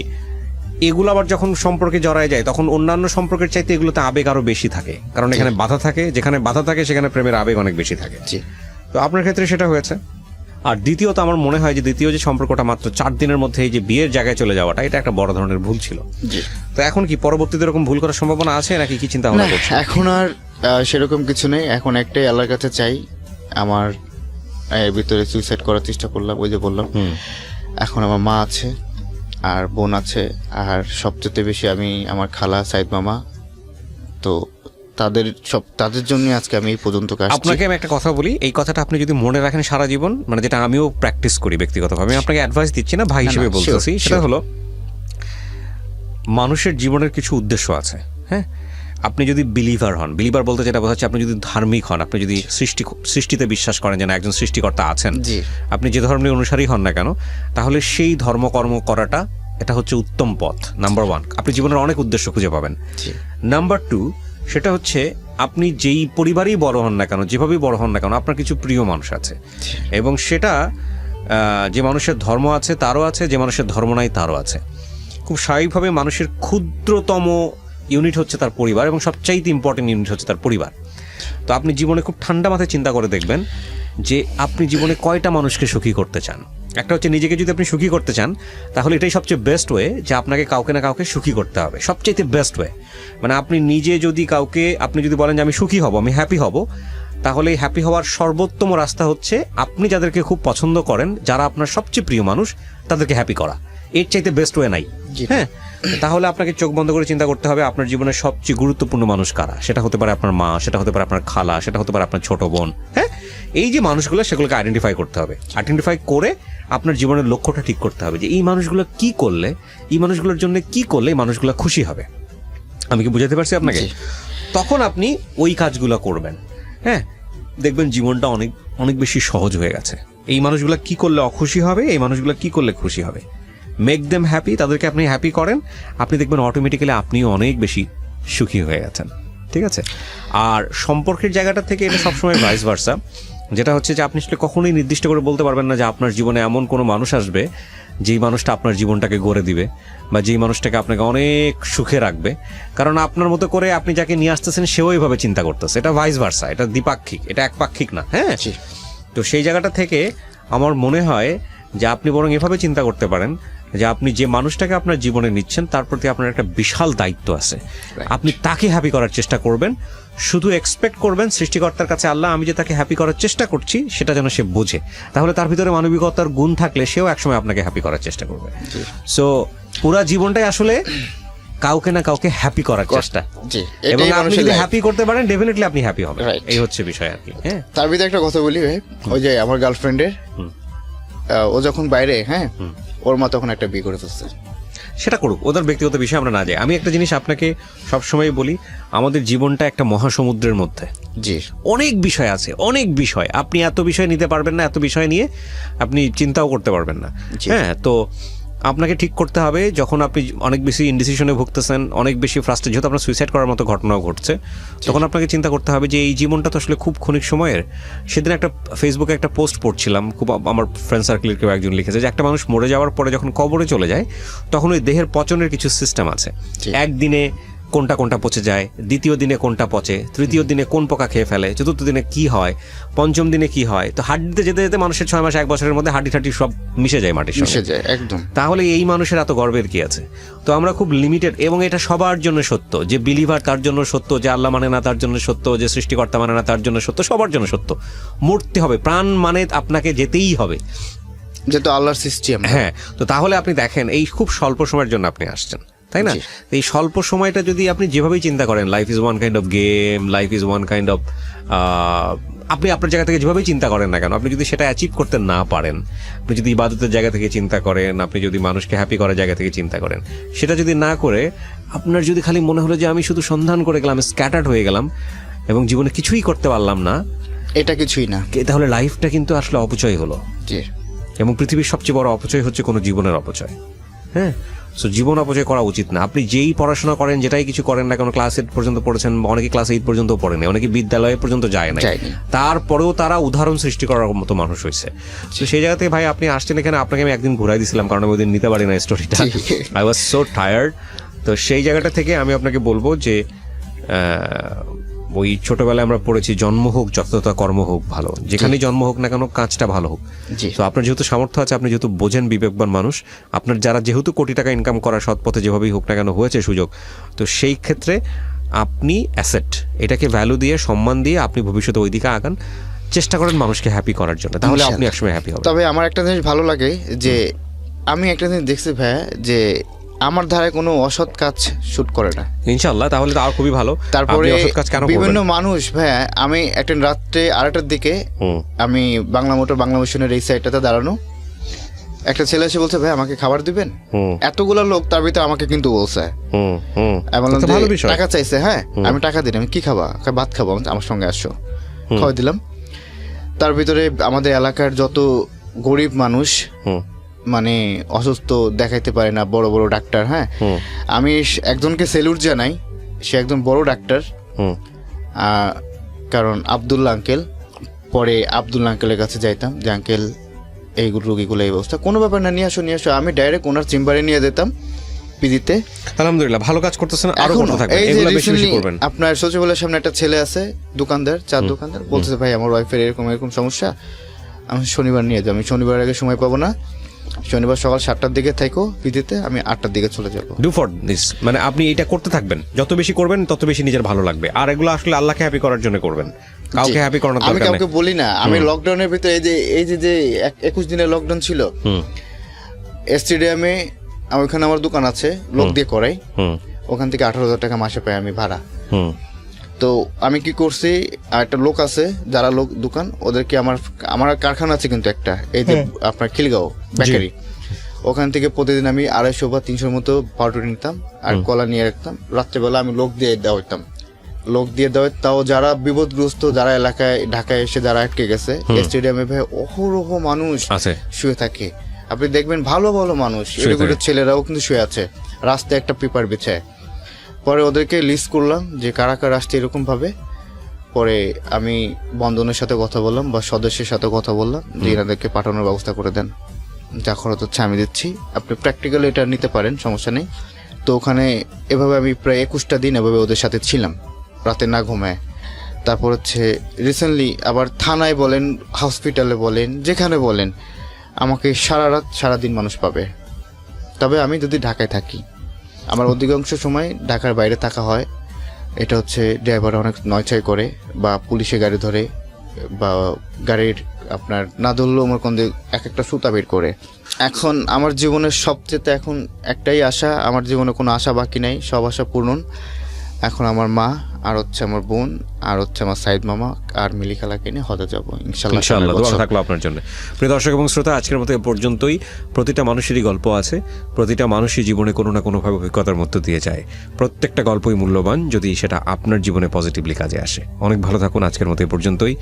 এগুলো আবার যখন সম্পর্কে জড়ায় যায়, তখন অন্যান্য সম্পর্কের চাইতে এগুলোতে আবেগ আরো বেশি থাকে, কারণ এখানে বাধা থাকে, যেখানে বাধা থাকে সেখানে প্রেমের আবেগ অনেক বেশি থাকে। জি, তো আপনার ক্ষেত্রে সেটা হয়েছে। আর দ্বিতীয়ত, আমার মনে হয় যে দ্বিতীয় যে সম্পর্কটা মাত্র 4 দিনের মধ্যে এই যে বিয়ের জায়গায় চলে যাওয়াটা, এটা একটা বড় ধরনের ভুল ছিল। জি। তো এখন কি পরবর্তীতে এরকম ভুল করার সম্ভাবনা আছে নাকি কি চিন্তা ভাবনা করছেন? এখন আর সেরকম কিছু নেই। এখন একটাই আল্লাহর কাছে চাই, আমার এর ভিতরে সুইসাইড করার চেষ্টা করলাম, ওই যে বললাম। এখন আমার মা আছে আর বোন আছে, আর সবচেয়ে বেশি আমি আমার খালা সাইদ মামা, তো তাদের জন্য আজকে আমি এই পর্যন্ত আসছি। আপনাকে আমি একটা কথা বলি, এই কথাটা আপনি যদি মনে রাখেন সারা জীবন, মানে যেটা আমিও প্র্যাকটিস করি ব্যক্তিগতভাবে, আমি আপনাকে অ্যাডভাইস দিচ্ছি না, ভাই হিসেবে বলতেছি, সেটা হলো মানুষের জীবনের কিছু উদ্দেশ্য আছে। হ্যাঁ, আপনি যদি বিলিভার হন, বিলিভার বলতে যেটা বোঝাচ্ছে, আপনি যদি ধার্মিক হন, আপনি যদি সৃষ্টিতে বিশ্বাস করেন যে না একজন সৃষ্টিকর্তা আছেন, আপনি যে ধর্মের অনুসারী হন না কেন, তাহলে সেই ধর্মকর্ম করাটা, এটা হচ্ছে উত্তম পথ। নাম্বার 1, আপনি জীবনের অনেক উদ্দেশ্য খুঁজে পাবেন। নাম্বার 2, সেটা হচ্ছে আপনি যেই পরিবারেই বড় হন না কেন, যেভাবেই বড় হন না কেন, আপনার কিছু প্রিয় মানুষ আছে, এবং সেটা যে মানুষের ধর্ম আছে তারও আছে, যে মানুষের ধর্ম নাই তারও আছে। খুব স্বাভাবিকভাবে মানুষের ক্ষুদ্রতম ইউনিট হচ্ছে তার পরিবার, এবং সবচাইতে ইম্পর্টেন্ট ইউনিট হচ্ছে তার পরিবার। তো আপনি জীবনে খুব ঠান্ডা মাথায় চিন্তা করে দেখবেন যে আপনি জীবনে কয়টা মানুষকে সুখী করতে চান। একটা হচ্ছে নিজেকে যদি আপনি সুখী করতে চান, তাহলে এটাই সবচেয়ে বেস্ট ওয়ে যে আপনাকে কাউকে না কাউকে সুখী করতে হবে, সবচাইতে বেস্ট ওয়ে। মানে আপনি নিজে যদি কাউকে, আপনি যদি বলেন যে আমি সুখী হব, আমি হ্যাপি হব, তাহলে এই হ্যাপি হওয়ার সর্বোত্তম রাস্তা হচ্ছে আপনি যাদেরকে খুব পছন্দ করেন, যারা আপনার সবচেয়ে প্রিয় মানুষ, তাদেরকে হ্যাপি করা। এর চাইতে বেস্ট ওয়ে নাই। হ্যাঁ, তাহলে আপনাকে চোখ বন্ধ করে চিন্তা করতে হবে আপনার জীবনের সবচেয়ে গুরুত্বপূর্ণ মানুষ কারা। সেটা হতে পারে আপনার মা, সেটা হতে পারে আপনার খালা, সেটা হতে পারে আপনার ছোট বোন। হ্যাঁ, এই যে মানুষগুলো, সেগুলোকে আইডেন্টিফাই করতে হবে। আইডেন্টিফাই করে আপনার জীবনের লক্ষ্যটা ঠিক করতে হবে যে এই মানুষগুলো কি করলে, এই মানুষগুলোর জন্য কি করলে এই মানুষগুলো খুশি হবে। আমি কি বুঝাতে পারছি আপনাকে? তখন আপনি ওই কাজগুলো করবেন। হ্যাঁ, দেখবেন জীবনটা অনেক অনেক বেশি সহজ হয়ে গেছে। এই মানুষগুলো কি করলে অখুশি হবে, এই মানুষগুলো কি করলে খুশি হবে, মেক দেম হ্যাপি, তাদেরকে আপনি হ্যাপি করেন, আপনি দেখবেন অটোমেটিক্যালি আপনিও অনেক বেশি সুখী হয়ে গেছেন। ঠিক আছে? আর সম্পর্কের জায়গাটা থেকে এটা সবসময় ভাইস ভার্সা, যেটা হচ্ছে যে আপনি আসলে কখনোই নির্দিষ্ট করে বলতে পারবেন না যে আপনার জীবনে এমন কোনো মানুষ আসবে যেই মানুষটা আপনার জীবনটাকে গড়ে দিবে বা যেই মানুষটাকে আপনাকে অনেক সুখে রাখবে, কারণ আপনার মতো করে আপনি যাকে নিয়ে আসতেছেন সেও এইভাবে চিন্তা করতেছে। এটা ভাইস ভার্সা, এটা দ্বিপাক্ষিক, এটা একপাক্ষিক না। হ্যাঁ, তো সেই জায়গাটা থেকে আমার মনে হয় যে আপনি বরং এভাবে চিন্তা করতে পারেন যে আপনি যে মানুষটাকে আপনার জীবনে নিচ্ছেন তার প্রতি আপনার একটা বিশাল দায়িত্ব আছে, আপনি তাকে হ্যাপি করার চেষ্টা করবেন, শুধু এক্সপেক্ট করবেন সৃষ্টিকর্তার কাছে, আল্লাহ আমি যে তাকে হ্যাপি করার চেষ্টা করছি সেটা যেন সে বোঝে, তাহলে তার ভিতরে মানবিকতার গুণ থাকলে সেও একসময় আপনাকে হ্যাপি করার চেষ্টা করবে। সো পুরা জীবনটাই আসলে কাউকে না কাউকে হ্যাপি করার চেষ্টা, এবং আপনি যদি হ্যাপি করতে পারেন ডেফিনেটলি আপনি হ্যাপি হবেন, এই হচ্ছে বিষয় আর কি। হ্যাঁ, তার ভিতরে একটা কথা বলি ভাই, ওই যে আমার গার্লফ্রেন্ডের ও যখন বাইরে, হ্যাঁ, ওর মা তখন একটা বিয়ে করে ফেলছে, সেটা করুক, ওদের ব্যক্তিগত বিষয়ে আমরা না যাই। আমি একটা জিনিস আপনাকে সবসময় বলি, আমাদের জীবনটা একটা মহাসমুদ্রের মধ্যে, জি, অনেক বিষয় আছে, অনেক বিষয়, আপনি এত বিষয় নিতে পারবেন না, এত বিষয় নিয়ে আপনি চিন্তাও করতে পারবেন না। হ্যাঁ, তো আপনাকে ঠিক করতে হবে যখন আপনি অনেক বেশি ইনডিসিশনে ভুগতেছেন, অনেক বেশি ফ্রাস্ট্রেট, যেহেতু আপনার সুইসাইড করার মতো ঘটনাও ঘটছে, তখন আপনাকে চিন্তা করতে হবে যে এই জীবনটা তো আসলে খুব ক্ষণিক সময়ের। সেদিন একটা ফেসবুকে একটা পোস্ট পড়ছিলাম, খুব আমার ফ্রেন্ড সার্কেলের কেউ একজন লিখেছে যে একটা মানুষ মরে যাওয়ার পরে যখন কবরে চলে যায় তখন ওই দেহের পচনের কিছু সিস্টেম আছে, একদিনে কোনটা কোনটা পচে যায়, দ্বিতীয় দিনে কোনটা পচে, তৃতীয় দিনে কোন পোকা খেয়ে ফেলে, চতুর্থ দিনে কি হয়, পঞ্চম দিনে কি হয়। তো হাড্ডিতে যেতে যেতে মানুষের 6 মাস 1 বছরের মধ্যে হাড্ডি ঠাড্ডি সব মিশে যায় মাটির সঙ্গে, একদম। তাহলে এই মানুষের এত গর্বের কি আছে? তো আমরা খুব লিমিটেড, এবং এটা সবার জন্য সত্য, যে বিলিভার তার জন্য সত্য, যে আল্লাহ মানে না তার জন্য সত্য, যে সৃষ্টিকর্তা মানে না তার জন্য সত্য, সবার জন্য সত্য। মরতে হবে, প্রাণ মানে আপনাকে যেতেই হবে, যেহেতু আল্লাহর সৃষ্টি। হ্যাঁ, তো তাহলে আপনি দেখেন এই খুব স্বল্প সময়ের জন্য আপনি আসছেন, তাই না? এই স্বল্প সময়টা যদি আপনি যেভাবেই চিন্তা করেন, life is one kind of game, life is one kind of, আপনি আপনার জায়গা থেকে যেভাবেই চিন্তা করেন না কেন, আপনি যদি সেটা অ্যাচিভ করতে না পারেন, আপনি যদি ইবাদতের জায়গা থেকে চিন্তা করেন, আপনি যদি মানুষকে হ্যাপি করার জায়গা থেকে চিন্তা করেন, সেটা যদি না করে আপনার যদি খালি মনে হলো যে আমি শুধু সন্ধান করে গেলাম, স্ক্যাটার্ড হয়ে গেলাম এবং জীবনে কিছুই করতে পারলাম না, এটা কিছুই না, তাহলে লাইফটা কিন্তু আসলে অপচয় হলো। এবং পৃথিবীর সবচেয়ে বড় অপচয় হচ্ছে কোনো জীবনের অপচয়। হ্যাঁ, সো জীবন অপচয় করা উচিত না। আপনি যেই পড়াশোনা করেন, যেটাই কিছু করেন না, কোনো ক্লাস 8 পর্যন্ত পড়েছেন, অনেকে ক্লাস 8 পর্যন্ত পড়ে না, অনেকে বিদ্যালয়ে পর্যন্ত যায় না, তারপরেও তারা উদাহরণ সৃষ্টি করার মতো মানুষ হয়েছে। তো সেই জায়গা থেকে ভাই আপনি আসছেন এখানে, আপনাকে আমি একদিন ঘুরাই দিয়েছিলাম, কারণ আমি ওই দিন নিতে পারি না স্টোরিটা, আই ওয়াজ সো টায়ার্ড। তো সেই জায়গাটা থেকে আমি আপনাকে বলবো যে ওই ছোটবেলায় আমরা পড়েছি, জন্ম হোক যতটা কর্ম হোক ভালো, যেখানেই জন্ম হোক না কেন কাজটা ভালো হোক। তো আপনার যেহেতু সামর্থ্য আছে, আপনি যেহেতু বোঝেন, বিবেকবান মানুষ, আপনার যারা যেহেতু কোটি টাকা ইনকাম করার সৎ পথে যেভাবেই হোক না কেন হয়েছে সুযোগ, তো সেই ক্ষেত্রে আপনি অ্যাসেট, এটাকে ভ্যালু দিয়ে, সম্মান দিয়ে আপনি ভবিষ্যতে ওই দিকে আগান, চেষ্টা করেন মানুষকে হ্যাপি করার জন্য, তাহলে আপনি একসময় হ্যাপি হবেন। তবে আমার একটা জিনিস ভালো লাগে যে আমি একটা জিনিস দেখছি ভাইয়া, যে আমার ধারে কোনো অসৎ কাজ শুট করে না, ইনশাআল্লাহ, তাহলে তো আর খুবই ভালো। তারপরে বিভিন্ন মানুষ ভাইয়া, আমি একটা রাত্রে 2টার দিকে আমি বাংলা মোটর, বাংলা মিশনের এই সাইডটাতে দাঁড়ানো, একটা ছেলে এসে বলছে ভাই আমাকে খাবার দিবেন, এতগুলো লোক তার ভিতরে আমাকে কিন্তু বলছে, টাকা চাইছে, হ্যাঁ আমি টাকা দিই, আমি কি খাবা, ভাত খাবো, আমার সঙ্গে আসো, খাওয়াই দিলাম। তার ভিতরে আমাদের এলাকার যত গরিব মানুষ, মানে অসুস্থ, দেখাইতে পারে না, বড় বড় ডাক্তার, হ্যাঁ আমি একজনকে সেলুট জানাই, সে একজন বড় ডাক্তার, কারণ আব্দুল্লাহ আঙ্কেল, পরে আব্দুল্লাহ আঙ্কেলের কাছে যাইতাম যে আঙ্কেল এই রোগীগুলো এই অবস্থা, কোনো ব্যাপার না, নিয়ে আসো নিয়ে আসো, আমি ডাইরেক্ট ওনার চেম্বারে নিয়ে যেতাম পিজিতে। আলহামদুলিল্লাহ, ভালো কাজ করতেছেন, আরো করতে থাকবেন, এগুলো বেশি বেশি করবেন। আপনার সচিবালয়ের সামনে একটা ছেলে আছে, দোকানদার, চার দোকানদার, বলতেছে ভাই আমার ওয়াইফের এরকম এরকম সমস্যা, আমি শনিবার নিয়ে যাবো, আমি শনিবার আগে সময় পাবো না, শনিবার সকাল 7টার দিকে থাকো পিজিতে, আমি 8টার দিকে চলে যাবো। ডু ফর দিস, মানে আপনি এটা করতে থাকবেন, যত বেশি করবেন তত বেশি নিজের ভালো লাগবে, আর এগুলো আসলে আল্লাহকে হ্যাপি করার জন্য করবেন, কাউকে হ্যাপি করানোর দরকার নেই। আমি কাউকে বলি না, আমি লকডাউনের ভিতরে এই যে 21 দিনের লকডাউন ছিল, স্টেডিয়ামে ওইখানে আমার দোকান আছে, লোক দিয়ে করাই, ওখান থেকে 18,000 টাকা মাসে পাই আমি ভাড়া। তো আমি কি করছি, একটা লোক আছে যারা লোক দোকান, ওদেরকে আমার কারখানা আছে কিন্তু একটা, এই যে আপনার খিলগাঁও বেকারি, ওখান থেকে প্রতিদিন আমি 250 বা 300 মতো পাউরুটি নিতাম আর কলা নিয়ে রাখতাম, রাত্রেবেলা আমি লোক দিয়ে দেওয়াইতাম, তাও যারা বিপদগ্রস্ত, যারা এলাকায় ঢাকায় এসে যারা আটকে গেছে, স্টেডিয়ামে ভাই অহরহ মানুষ শুয়ে থাকে, আপনি দেখবেন ভালো ভালো মানুষ এডুকেটেড ছেলেরাও কিন্তু শুয়ে আছে রাস্তায় একটা পেপার বিছায়। পরে ওদেরকে লিস্ট করলাম যে কারা কারা আসছে এরকম ভাবে। পরে আমি বন্ধনের সাথে কথা বললাম বা সদস্যের সাথে কথা বললাম যে এনাদেরকে পাঠানোর ব্যবস্থা করে দেন, যা খরচ হচ্ছে আমি দিচ্ছি, আপনি প্র্যাকটিক্যালি এটা নিতে পারেন, সমস্যা নেই। তো ওখানে এভাবে আমি প্রায় 21টা দিন এভাবে ওদের সাথে ছিলাম, রাতে না ঘুমায়। তারপর হচ্ছে রিসেন্টলি আবার থানায় বলেন, হসপিটালে বলেন, যেখানে বলেন আমাকে সারা রাত সারাদিন মানুষ পাবে। তবে আমি যদি ঢাকায় থাকি, আমার অধিকাংশ সময় ঢাকার বাইরে থাকা হয়। এটা হচ্ছে ড্রাইভার অনেক নয়ছয় করে বা পুলিশে গাড়ি ধরে বা গাড়ির আপনার না ধরলেও আমার কোন এক একটা সুতা বের করে। এখন আমার জীবনের সবচেয়ে এখন একটাই আশা, আমার জীবনে কোনো আশা বাকি নাই, সব আশা পূরণ। এখন আমার মা আর হচ্ছে আমার বোন আর হচ্ছে আমার সাইদ মামা আর মিলি খালাকে নিয়ে হজে যাবো ইনশাল্লাহ। দোয়া থাকলো আপনার জন্য। প্রিয় দর্শক এবং শ্রোতা, আজকের মতো এ পর্যন্তই। প্রতিটা মানুষেরই গল্প আছে, প্রতিটা মানুষই জীবনে কোনো না কোনোভাবে অভিজ্ঞতার মধ্য দিয়ে যায়। প্রত্যেকটা গল্পই মূল্যবান যদি সেটা আপনার জীবনে পজিটিভলি কাজে আসে। অনেক ভালো থাকুন, আজকের মতো এ পর্যন্তই।